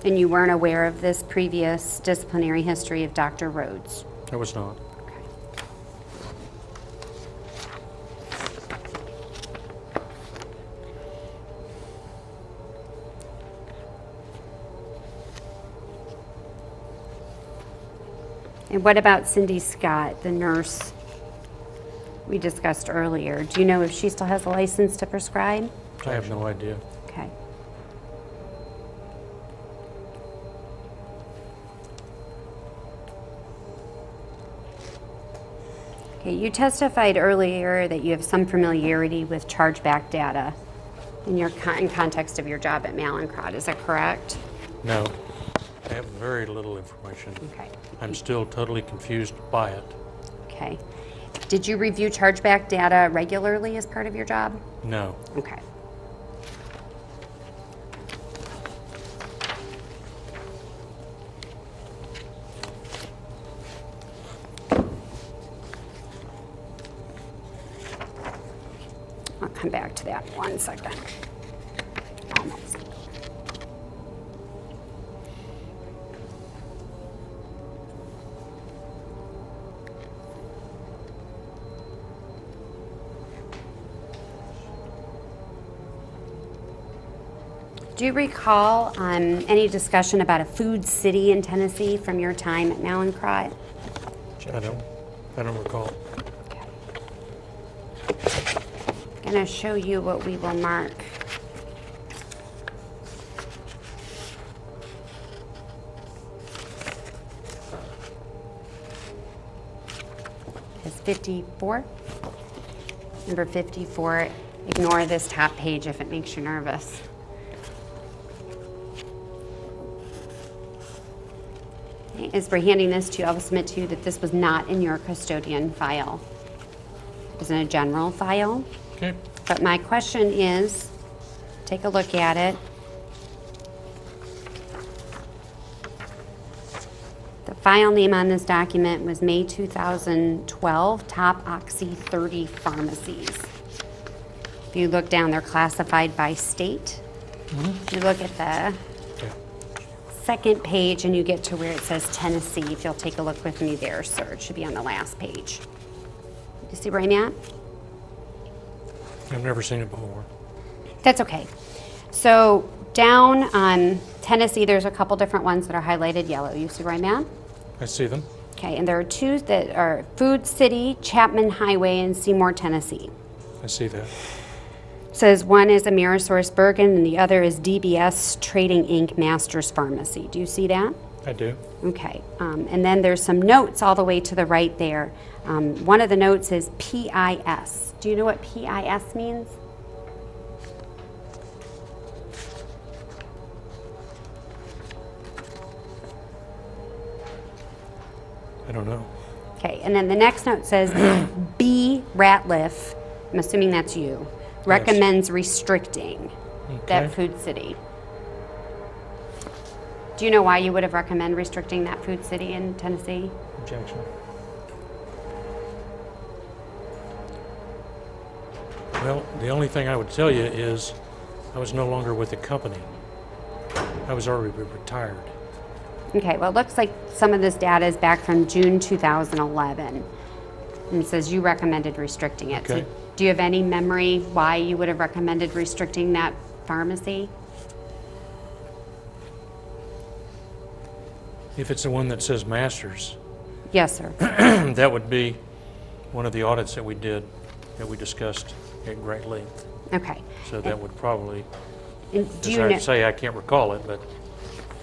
And you weren't aware of this previous disciplinary history of Dr. Rhodes? I was not. Okay. And what about Cindy Scott, the nurse we discussed earlier? Do you know if she still has a license to prescribe? I have no idea. Okay. Okay, you testified earlier that you have some familiarity with chargeback data in context of your job at Mallinckrodt. Is that correct? No. I have very little information. Okay. I'm still totally confused by it. Okay. Did you review chargeback data regularly as part of your job? No. Okay. I'll come back to that 1 second. Almost. Do you recall any discussion about a food city in Tennessee from your time at Mallinckrodt? I don't recall. I'm going to show you what we will mark. It's 54. Number 54. Ignore this top page if it makes you nervous. Okay, as we're handing this to you, I'll submit to you that this was not in your custodian file. It was in a general file. Okay. But my question is, take a look at it. The file name on this document was May 2012, Top Oxy 30 Pharmacies. If you look down, they're classified by state. If you look at the Okay. second page and you get to where it says Tennessee, if you'll take a look with me there, sir, it should be on the last page. You see where I'm at? I've never seen it before. That's okay. So down on Tennessee, there's a couple different ones that are highlighted yellow. You see where I'm at? I see them. Okay, and there are two that are Food City, Chapman Highway, and Seymour, Tennessee. I see that. Says one is Amerisource Bergen and the other is DBS Trading Inc. Masters Pharmacy. Do you see that? I do. Okay, and then there's some notes all the way to the right there. One of the notes is PIS. Do you know what PIS means? I don't know. Okay, and then the next note says B. Ratliff, I'm assuming that's you, recommends restricting that Okay. Food City. Do you know why you would have recommended restricting that Food City in Tennessee? Objection. Well, the only thing I would tell you is I was no longer with the company. I was already retired. Okay, well, it looks like some of this data is back from June 2011. And it says you recommended restricting it. Okay. So do you have any memory why you would have recommended restricting that pharmacy? If it's the one that says Masters, Yes, sir. that would be one of the audits that we did, that we discussed at great length. Okay. So that would probably, And do as you I know? say, I can't recall it, but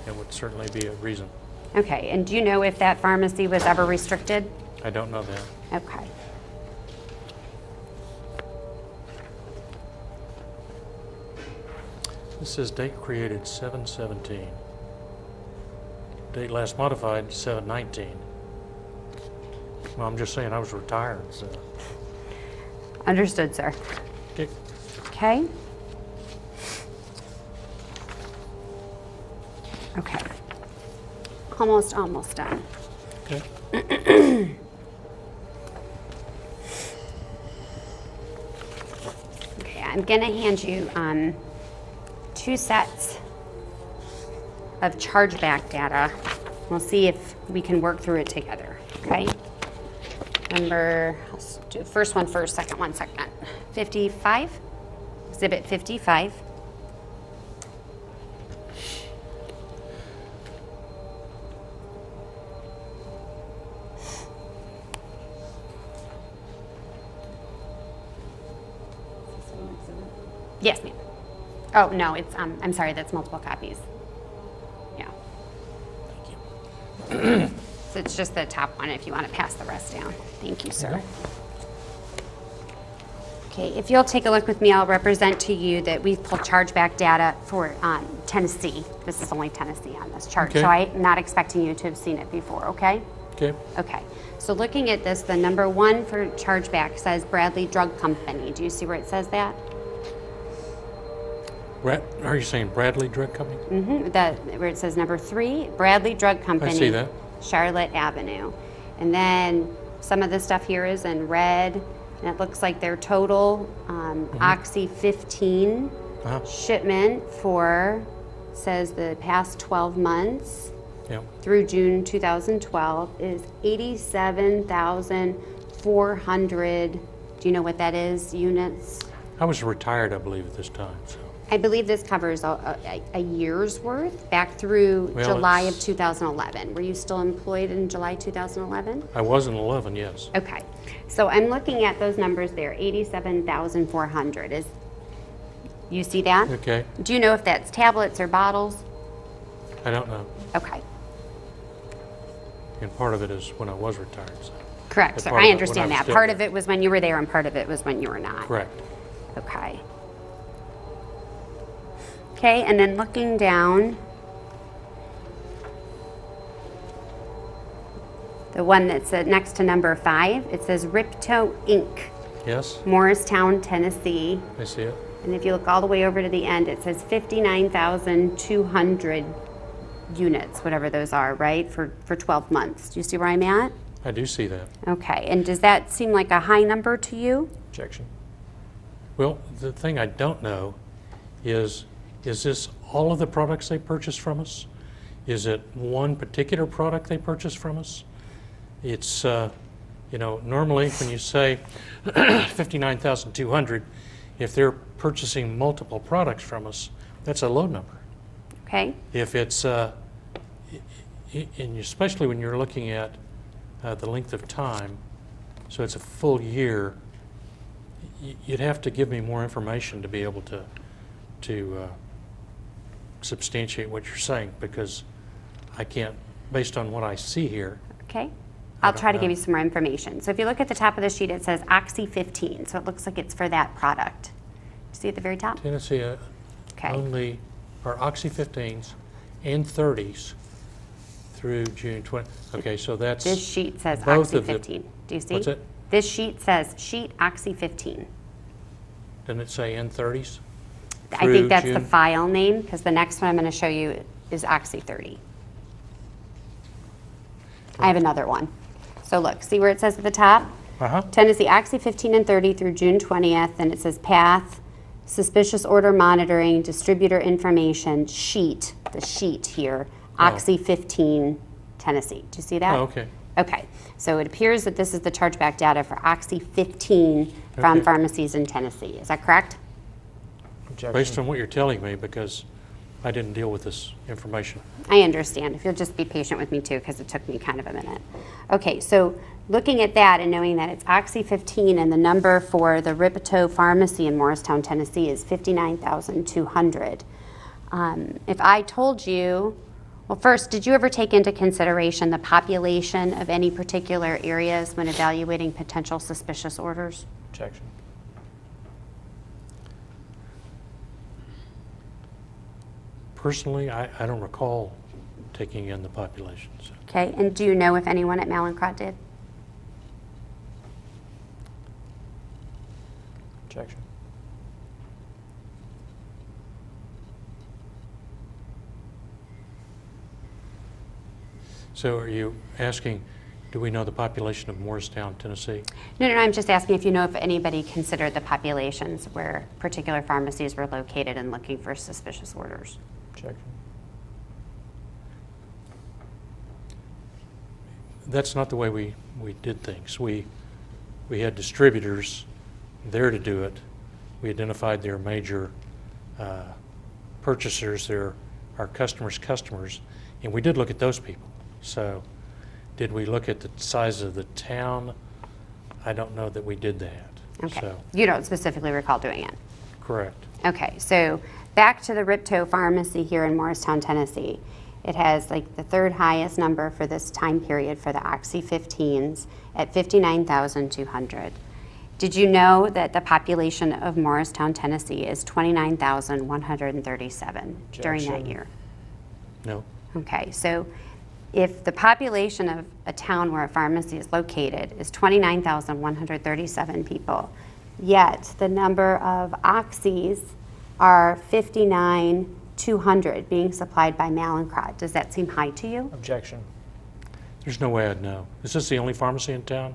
it would certainly be a reason. Okay, and do you know if that pharmacy was ever restricted? I don't know that. Okay. This says date created 7/17. Date last modified 7/19. Well, I'm just saying I was retired, so. Understood, sir. Okay. Okay. Okay. Almost done. Okay. Okay, I'm gonna hand you two sets of chargeback data. We'll see if we can work through it together, okay? Let's do the first one first, second one second. 55, exhibit 55. Yes, ma'am. Oh, no, it's, I'm sorry, that's multiple copies. Yeah. So it's just the top one if you want to pass the rest down. Thank you, sir. Okay, if you'll take a look with me, I'll represent to you that we've pulled chargeback data for Tennessee. This is only Tennessee on this chart, Okay. so I'm not expecting you to have seen it before, okay? Okay. Okay, so looking at this, the number one for chargeback says Bradley Drug Company. Do you see where it says that? Are you saying Bradley Drug Company? Where it says number 3, Bradley Drug Company. see that. Charlotte Avenue. And then some of the stuff here is in red, and it looks like their total Oxy 15 Uh-huh. shipment for, says the past 12 months Yeah. through June 2012 is 87,400, do you know what that is, units? I was retired, I believe, at this time, so. I believe this covers a year's worth, back through Well, July of it's- 2011. Were you still employed in July 2011? I was in 11, yes. Okay, so I'm looking at those numbers there, 87,400. You see that? Okay. Do you know if that's tablets or bottles? I don't know. Okay, And part of it is when I was retired, so. correct, But sir. part of I it when understand I was that. still Part there. of it was when you were there and part of it was when you were not. Correct. Okay. Okay, and then looking down, the one that's next to number 5, it says Ripto Inc., Yes, Morristown, Tennessee. I see it. And if you look all the way over to the end, it says 59,200 units, whatever those are, right, for 12 months. Do you see where I'm at? I do see that. Okay, and does that seem like a high number to you? Objection. Well, the thing I don't know is this all of the products they purchase from us? Is it one particular product they purchase from us? It's, normally when you say 59,200, if they're purchasing multiple products from us, that's a low number. Okay? If it's, and especially when you're looking at the length of time, so it's a full year, you'd have to give me more information to be able to substantiate what you're saying, because I can't, based on what I see here. Okay. I I'll don't try to give know. you some more information. So if you look at the top of the sheet, it says Oxy 15. So it looks like it's for that product. See at the very top? Tennessee Okay. only are Oxy 15s and 30s through June 20. Okay, so that's This sheet says both Oxy of the- 15. Do you see? What's it? This sheet says sheet Oxy 15. Doesn't it say N30s? I Through think that's the June? file name, because the next one I'm going to show you is Oxy 30. I have another one. So look, see where it says at the top? Uh-huh. Tennessee Oxy 15 and 30 through June 20th, and it says path, suspicious order monitoring, distributor information, sheet, the sheet here, Oxy 15, Tennessee. Do you see that? Oh, okay. Okay, so it appears that this is the chargeback data for Oxy 15 from Okay. pharmacies in Tennessee. Is that correct? Objection. Based on what you're telling me, because I didn't deal with this information. I understand. If you'll just be patient with me too, because it took me kind of a minute. Okay, so looking at that and knowing that it's Oxy 15 and the number for the Jabo Pharmacy in Morristown, Tennessee is 59,200. If I told you, well, first, did you ever take into consideration the population of any particular areas when evaluating potential suspicious orders? Objection. Personally, I don't recall taking in the populations. Okay, and do you know if anyone at Mallinckrodt did? Objection. So are you asking, do we know the population of Morristown, Tennessee? No, I'm just asking if you know if anybody considered the populations where particular pharmacies were located and looking for suspicious orders. Objection. That's not the way we did things. We had distributors there to do it. We identified their major purchasers, our customers, and we did look at those people. So did we look at the size of the town? I don't know that we did that. Okay. So, You don't specifically recall doing it. correct. Okay, so back to the Jabo Pharmacy here in Morristown, Tennessee. It has like the third highest number for this time period for the Oxy 15s at 59,200. Did you know that the population of Morristown, Tennessee is 29,137 during that Objection. year? No. Okay, so if the population of a town where a pharmacy is located is 29,137 people, yet the number of oxys are 59,200 being supplied by Mallinckrodt, does that seem high to you? Objection. There's no way I'd know. Is this the only pharmacy in town?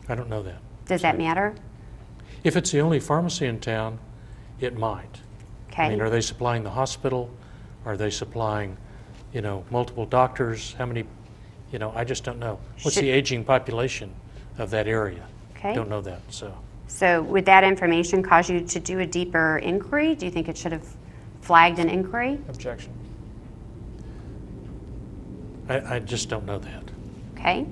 I don't know that. Does that matter? If it's the only pharmacy in town, it might. I mean, Okay, are they supplying the hospital? Are they supplying, multiple doctors? How many, I just don't know. What's Should- the aging population of that area? okay. Don't know that, so. So would that information cause you to do a deeper inquiry? Do you think it should have flagged an inquiry? Objection. I just don't know that. Okay.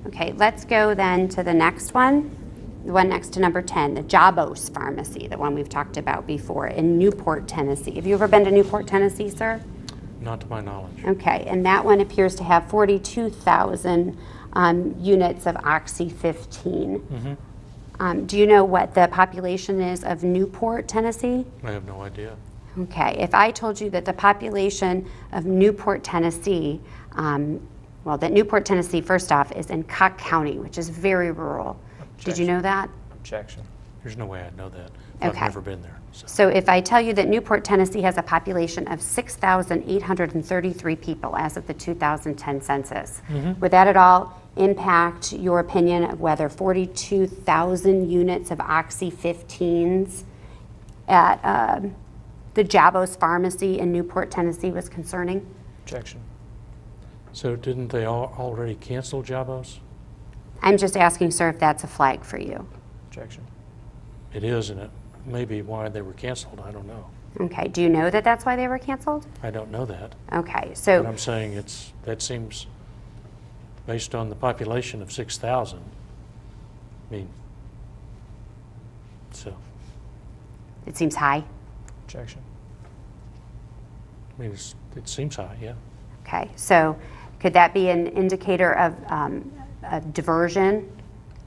Okay, let's go then to the next one, the one next to number 10, the Jabo Pharmacy, the one we've talked about before in Newport, Tennessee. Have you ever been to Newport, Tennessee, sir? Not to my knowledge. Okay, and that one appears to have 42,000 units of Oxy 15. Do you know what the population is of Newport, Tennessee? I have no idea. Okay, if I told you that the population of Newport, Tennessee, that Newport, Tennessee, first off, is in Cook County, which is very rural. Did you know that? Objection. There's no way I'd know that. I've Okay. never been there. So. So if I tell you that Newport, Tennessee has a population of 6,833 people as of the 2010 census, would that at all impact your opinion of whether 42,000 units of Oxy 15s at the Jabo Pharmacy in Newport, Tennessee was concerning? Objection. So didn't they already cancel Jabos? I'm just asking, sir, if that's a flag for you. Objection. It is, and it may be why they were canceled. I don't know. Okay, do you know that that's why they were canceled? I don't know that. Okay, But so, I'm saying that seems, based on the population of 6,000, I mean, so, it seems high. Objection. I mean, it seems high, yeah. Okay, so could that be an indicator of a diversion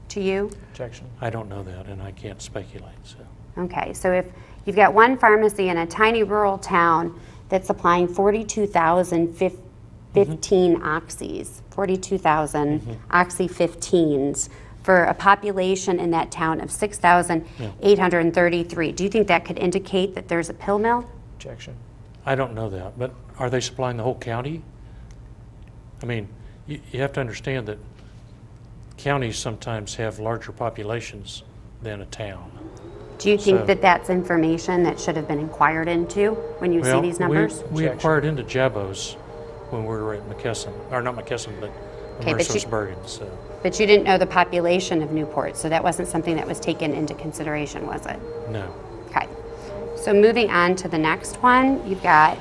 to you? Objection. I don't know that, and I can't speculate, so. Okay, so if you've got one pharmacy in a tiny rural town that's supplying 42,015 oxys, 42,000 oxy 15s for a population in that town of 6,833, do you think that could indicate that there's a pill mill? Objection. I don't know that, but are they supplying the whole county? I mean, you have to understand that counties sometimes have larger populations than a town. Do you think So- that that's information that should have been inquired into when you see Well, these numbers? we Objection. inquired into Jabos when we were at McKesson, or not McKesson, but Okay, but you- Mercersburg, so. But you didn't know the population of Newport, so that wasn't something that was taken into consideration, was it? No. Okay. So moving on to the next one, you've got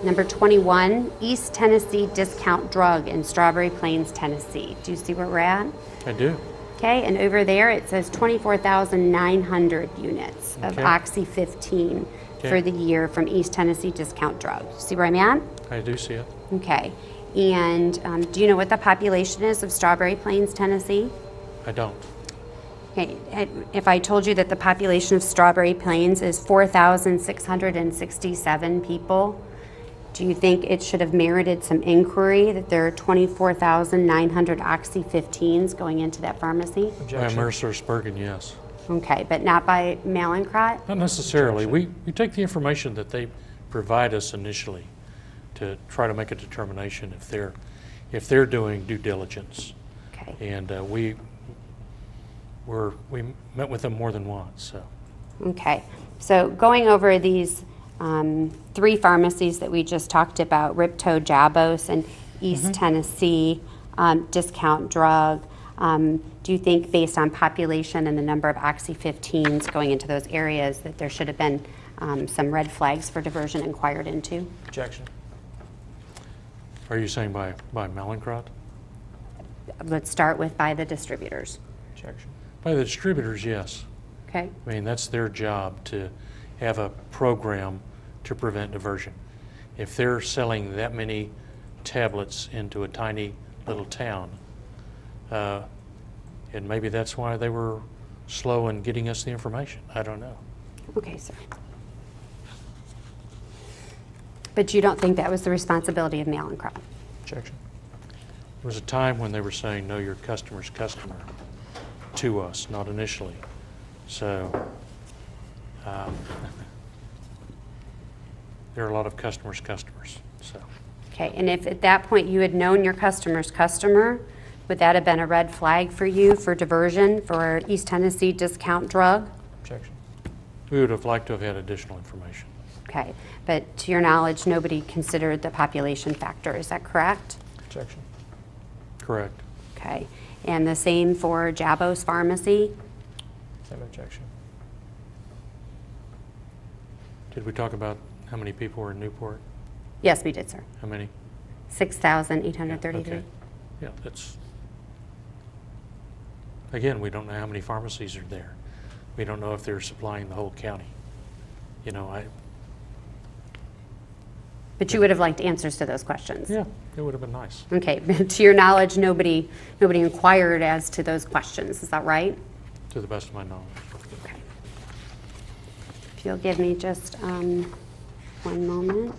number 21, East Tennessee Discount Drug in Strawberry Plains, Tennessee. Do you see where we're at? I do. Okay, and over there it says 24,900 units of Okay. Oxy 15 Okay. for the year from East Tennessee Discount Drug. See where I'm at? I do see it. Okay. And do you know what the population is of Strawberry Plains, Tennessee? I don't. Okay, if I told you that the population of Strawberry Plains is 4,667 people, do you think it should have merited some inquiry that there are 24,900 Oxy 15s going into that pharmacy? By Objection. Mercersburg, yes. Okay, but not by Mallinckrodt? Not necessarily. We take the information that they provide us initially to try to make a determination if they're doing due diligence. Okay, And we met with them more than once, so. okay. So going over these three pharmacies that we just talked about, Ripto, Jabos, and East Tennessee Discount Drug, do you think based on population and the number of Oxy 15s going into those areas that there should have been some red flags for diversion inquired into? Objection. Are you saying by Mallinckrodt? Let's start with by the distributors. Objection. By the distributors, yes. Okay, I mean, that's their job to have a program to prevent diversion. If they're selling that many tablets into a tiny little town, and maybe that's why they were slow in getting us the information. I don't know. okay, sir. But you don't think that was the responsibility of Mallinckrodt? Objection. There was a time when they were saying, know your customer's customer to us, not initially. So there are a lot of customers' customers, so. Okay, and if at that point you had known your customer's customer, would that have been a red flag for you for diversion for East Tennessee Discount Drug? Objection. We would have liked to have had additional information. Okay, but to your knowledge, nobody considered the population factor, is that correct? Objection. Correct. Okay, and the same for Jabo's Pharmacy? Same objection. Did we talk about how many people were in Newport? Yes, we did, sir. How many? 6,833. Okay. Yeah, that's, again, we don't know how many pharmacies are there. We don't know if they're supplying the whole county. You know, But you would have liked answers to those questions? yeah, it would have been nice. Okay, but to your knowledge, nobody inquired as to those questions, is that right? To the best of my knowledge. Okay. If you'll give me just one moment.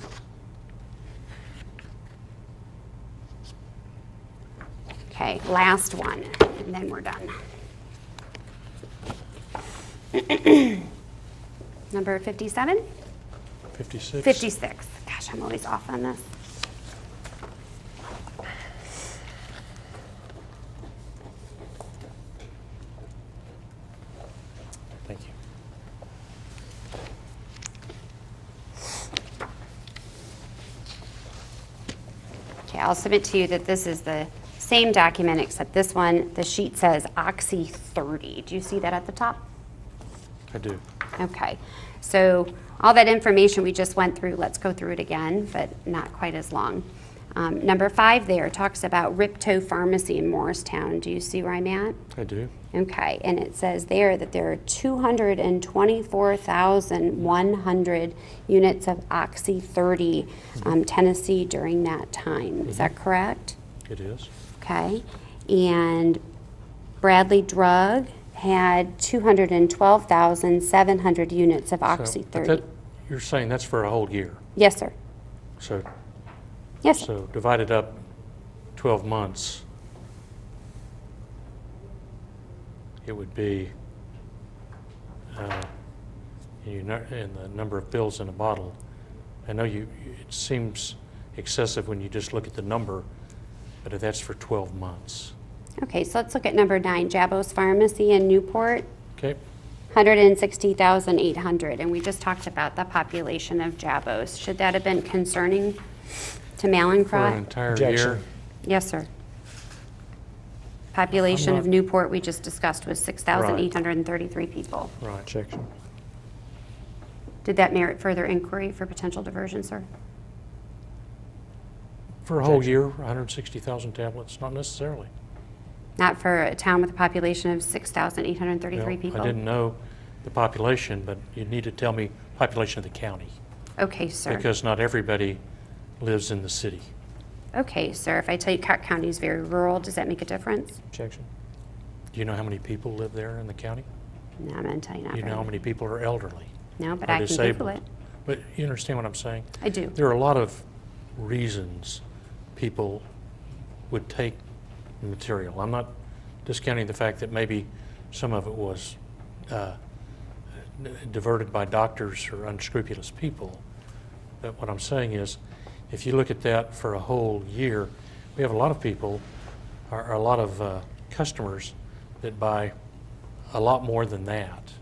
Okay, last one, and then we're done. Number 57? 56? 56. Gosh, I'm always off on this. Thank you. Okay, I'll submit to you that this is the same document, except this one, the sheet says Oxy 30. Do you see that at the top? I do. Okay, so all that information we just went through, let's go through it again, but not quite as long. Number 5 there talks about Jabo Pharmacy in Morristown. Do you see where I'm at? I do. Okay, and it says there that there are 224,100 units of Oxy 30 Tennessee during that time. Is that correct? It is. Okay, and Bradley Drug had 212,700 units of Oxy But 30. that, you're saying that's for a whole year. Yes, sir. So, Yes, sir. so divided up 12 months, it would be, in the number of pills in a bottle. I know it seems excessive when you just look at the number, but if that's for 12 months. Okay, so let's look at number 9, Jabo's Pharmacy in Newport, Okay? 160,800. And we just talked about the population of Jabos. Should that have been concerning to For an Mallinckrodt? entire Objection. year? Yes, sir. Population I'm of not- Newport we just discussed was 6,833 people. Right. Objection. Did that merit further inquiry for potential diversion, sir? For a whole year, 160,000 tablets? Not necessarily. Not for a town with a population of 6,833 Well, people? I didn't know the population, but you need to tell me population of the county, Okay, sir. because not everybody lives in the city. Okay, sir. If I tell you Cook County is very rural, does that make a difference? Objection. Do you know how many people live there in the county? No, I'm going to tell you not Do you very know how many. many people are elderly? No, but or I can Google disabled? it. But you understand what I'm saying? I do. There are a lot of reasons people would take material. I'm not discounting the fact that maybe some of it was diverted by doctors or unscrupulous people. But what I'm saying is, if you look at that for a whole year, we have a lot of people, or a lot of customers that buy a lot more than that.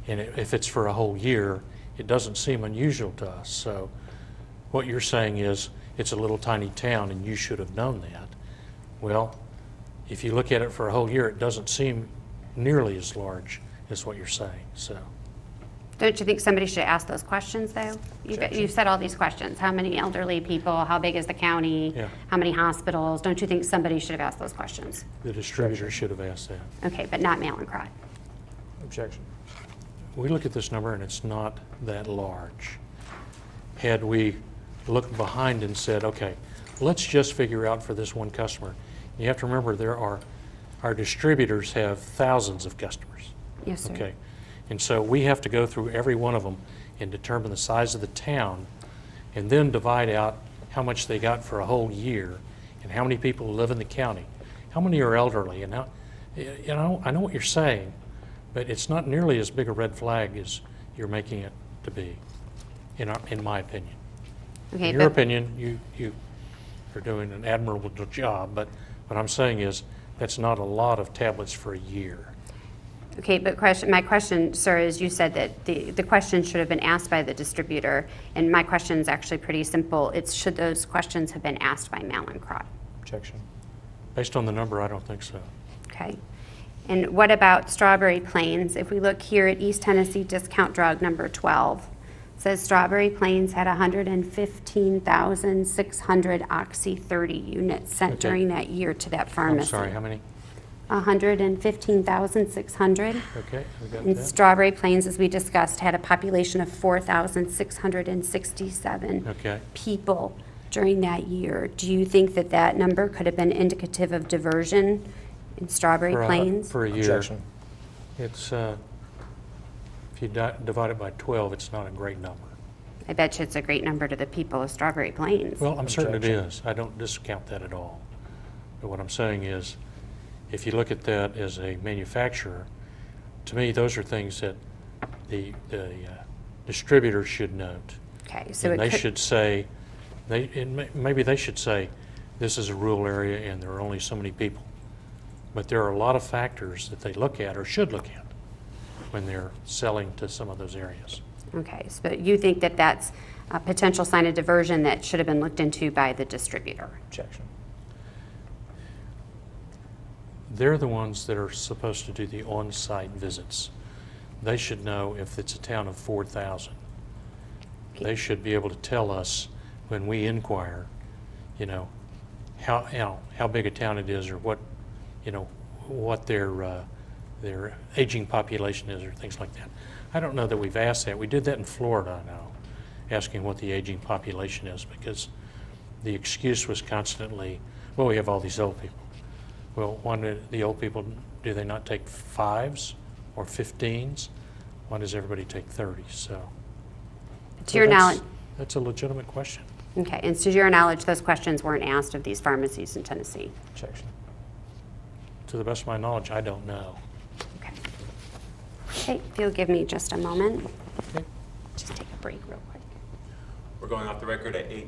And if it's for a whole year, it doesn't seem unusual to us. So what you're saying is it's a little tiny town and you should have known that. Well, if you look at it for a whole year, it doesn't seem nearly as large as what you're saying. So Don't you think somebody should ask those questions, though? You've said all these questions. How many elderly people? How big is the county? Yeah. How many hospitals? Don't you think somebody should have asked those questions? the distributor should have asked that. Okay, but not Mallinckrodt. Objection. We look at this number and it's not that large. Had we looked behind and said, okay, let's just figure out for this one customer. You have to remember our distributors have thousands of customers. Yes, sir. Okay, and so we have to go through every one of them and determine the size of the town and then divide out how much they got for a whole year and how many people live in the county, how many are elderly, and how, you know, I know what you're saying, but it's not nearly as big a red flag as you're making it to be, in my opinion. Okay, In your but opinion, you are doing an admirable job, but what I'm saying is that's not a lot of tablets for a year. okay, but my question, sir, is you said that the question should have been asked by the distributor, and my question is actually pretty simple. It's should those questions have been asked by Mallinckrodt? Objection. Based on the number, I don't think so. Okay. And what about Strawberry Plains? If we look here at East Tennessee Discount Drug number 12, it says Strawberry Plains had 115,600 Oxy 30 units sent Okay. during that year to that pharmacy. I'm sorry, how many? 115,600. Okay, we got And that. Strawberry Plains, as we discussed, had a population of 4,667 Okay. people during that year. Do you think that that number could have been indicative of diversion in Strawberry For a- Plains? For a year. Objection. It's, if you divide it by 12, it's not a great number. I bet you it's a great number to the people of Strawberry Plains. Well, I'm certain it Objection. is. I don't discount that at all. But what I'm saying is, if you look at that as a manufacturer, to me, those are things that the distributor should note. Okay, so And it they could, should say, maybe they should say, this is a rural area and there are only so many people. But there are a lot of factors that they look at or should look at when they're selling to some of those areas. okay, so you think that that's a potential sign of diversion that should have been looked into by the distributor? Objection. They're the ones that are supposed to do the on-site visits. They should know if it's a town of 4,000. They should be able to tell us when we inquire, you know, how big a town it is, or what, you know, what their aging population is, or things like that. I don't know that we've asked that. We did that in Florida now, asking what the aging population is, because the excuse was constantly, well, we have all these old people. Well, the old people, do they not take 5s or 15s? Why does everybody take 30s? So, To your knowledge, that's a legitimate question. okay, and to your knowledge, those questions weren't asked of these pharmacies in Tennessee? Objection. To the best of my knowledge, I don't know. Okay. Okay, if you'll give me just a moment. Okay. Just take a break real quick. We're going off the record at 8.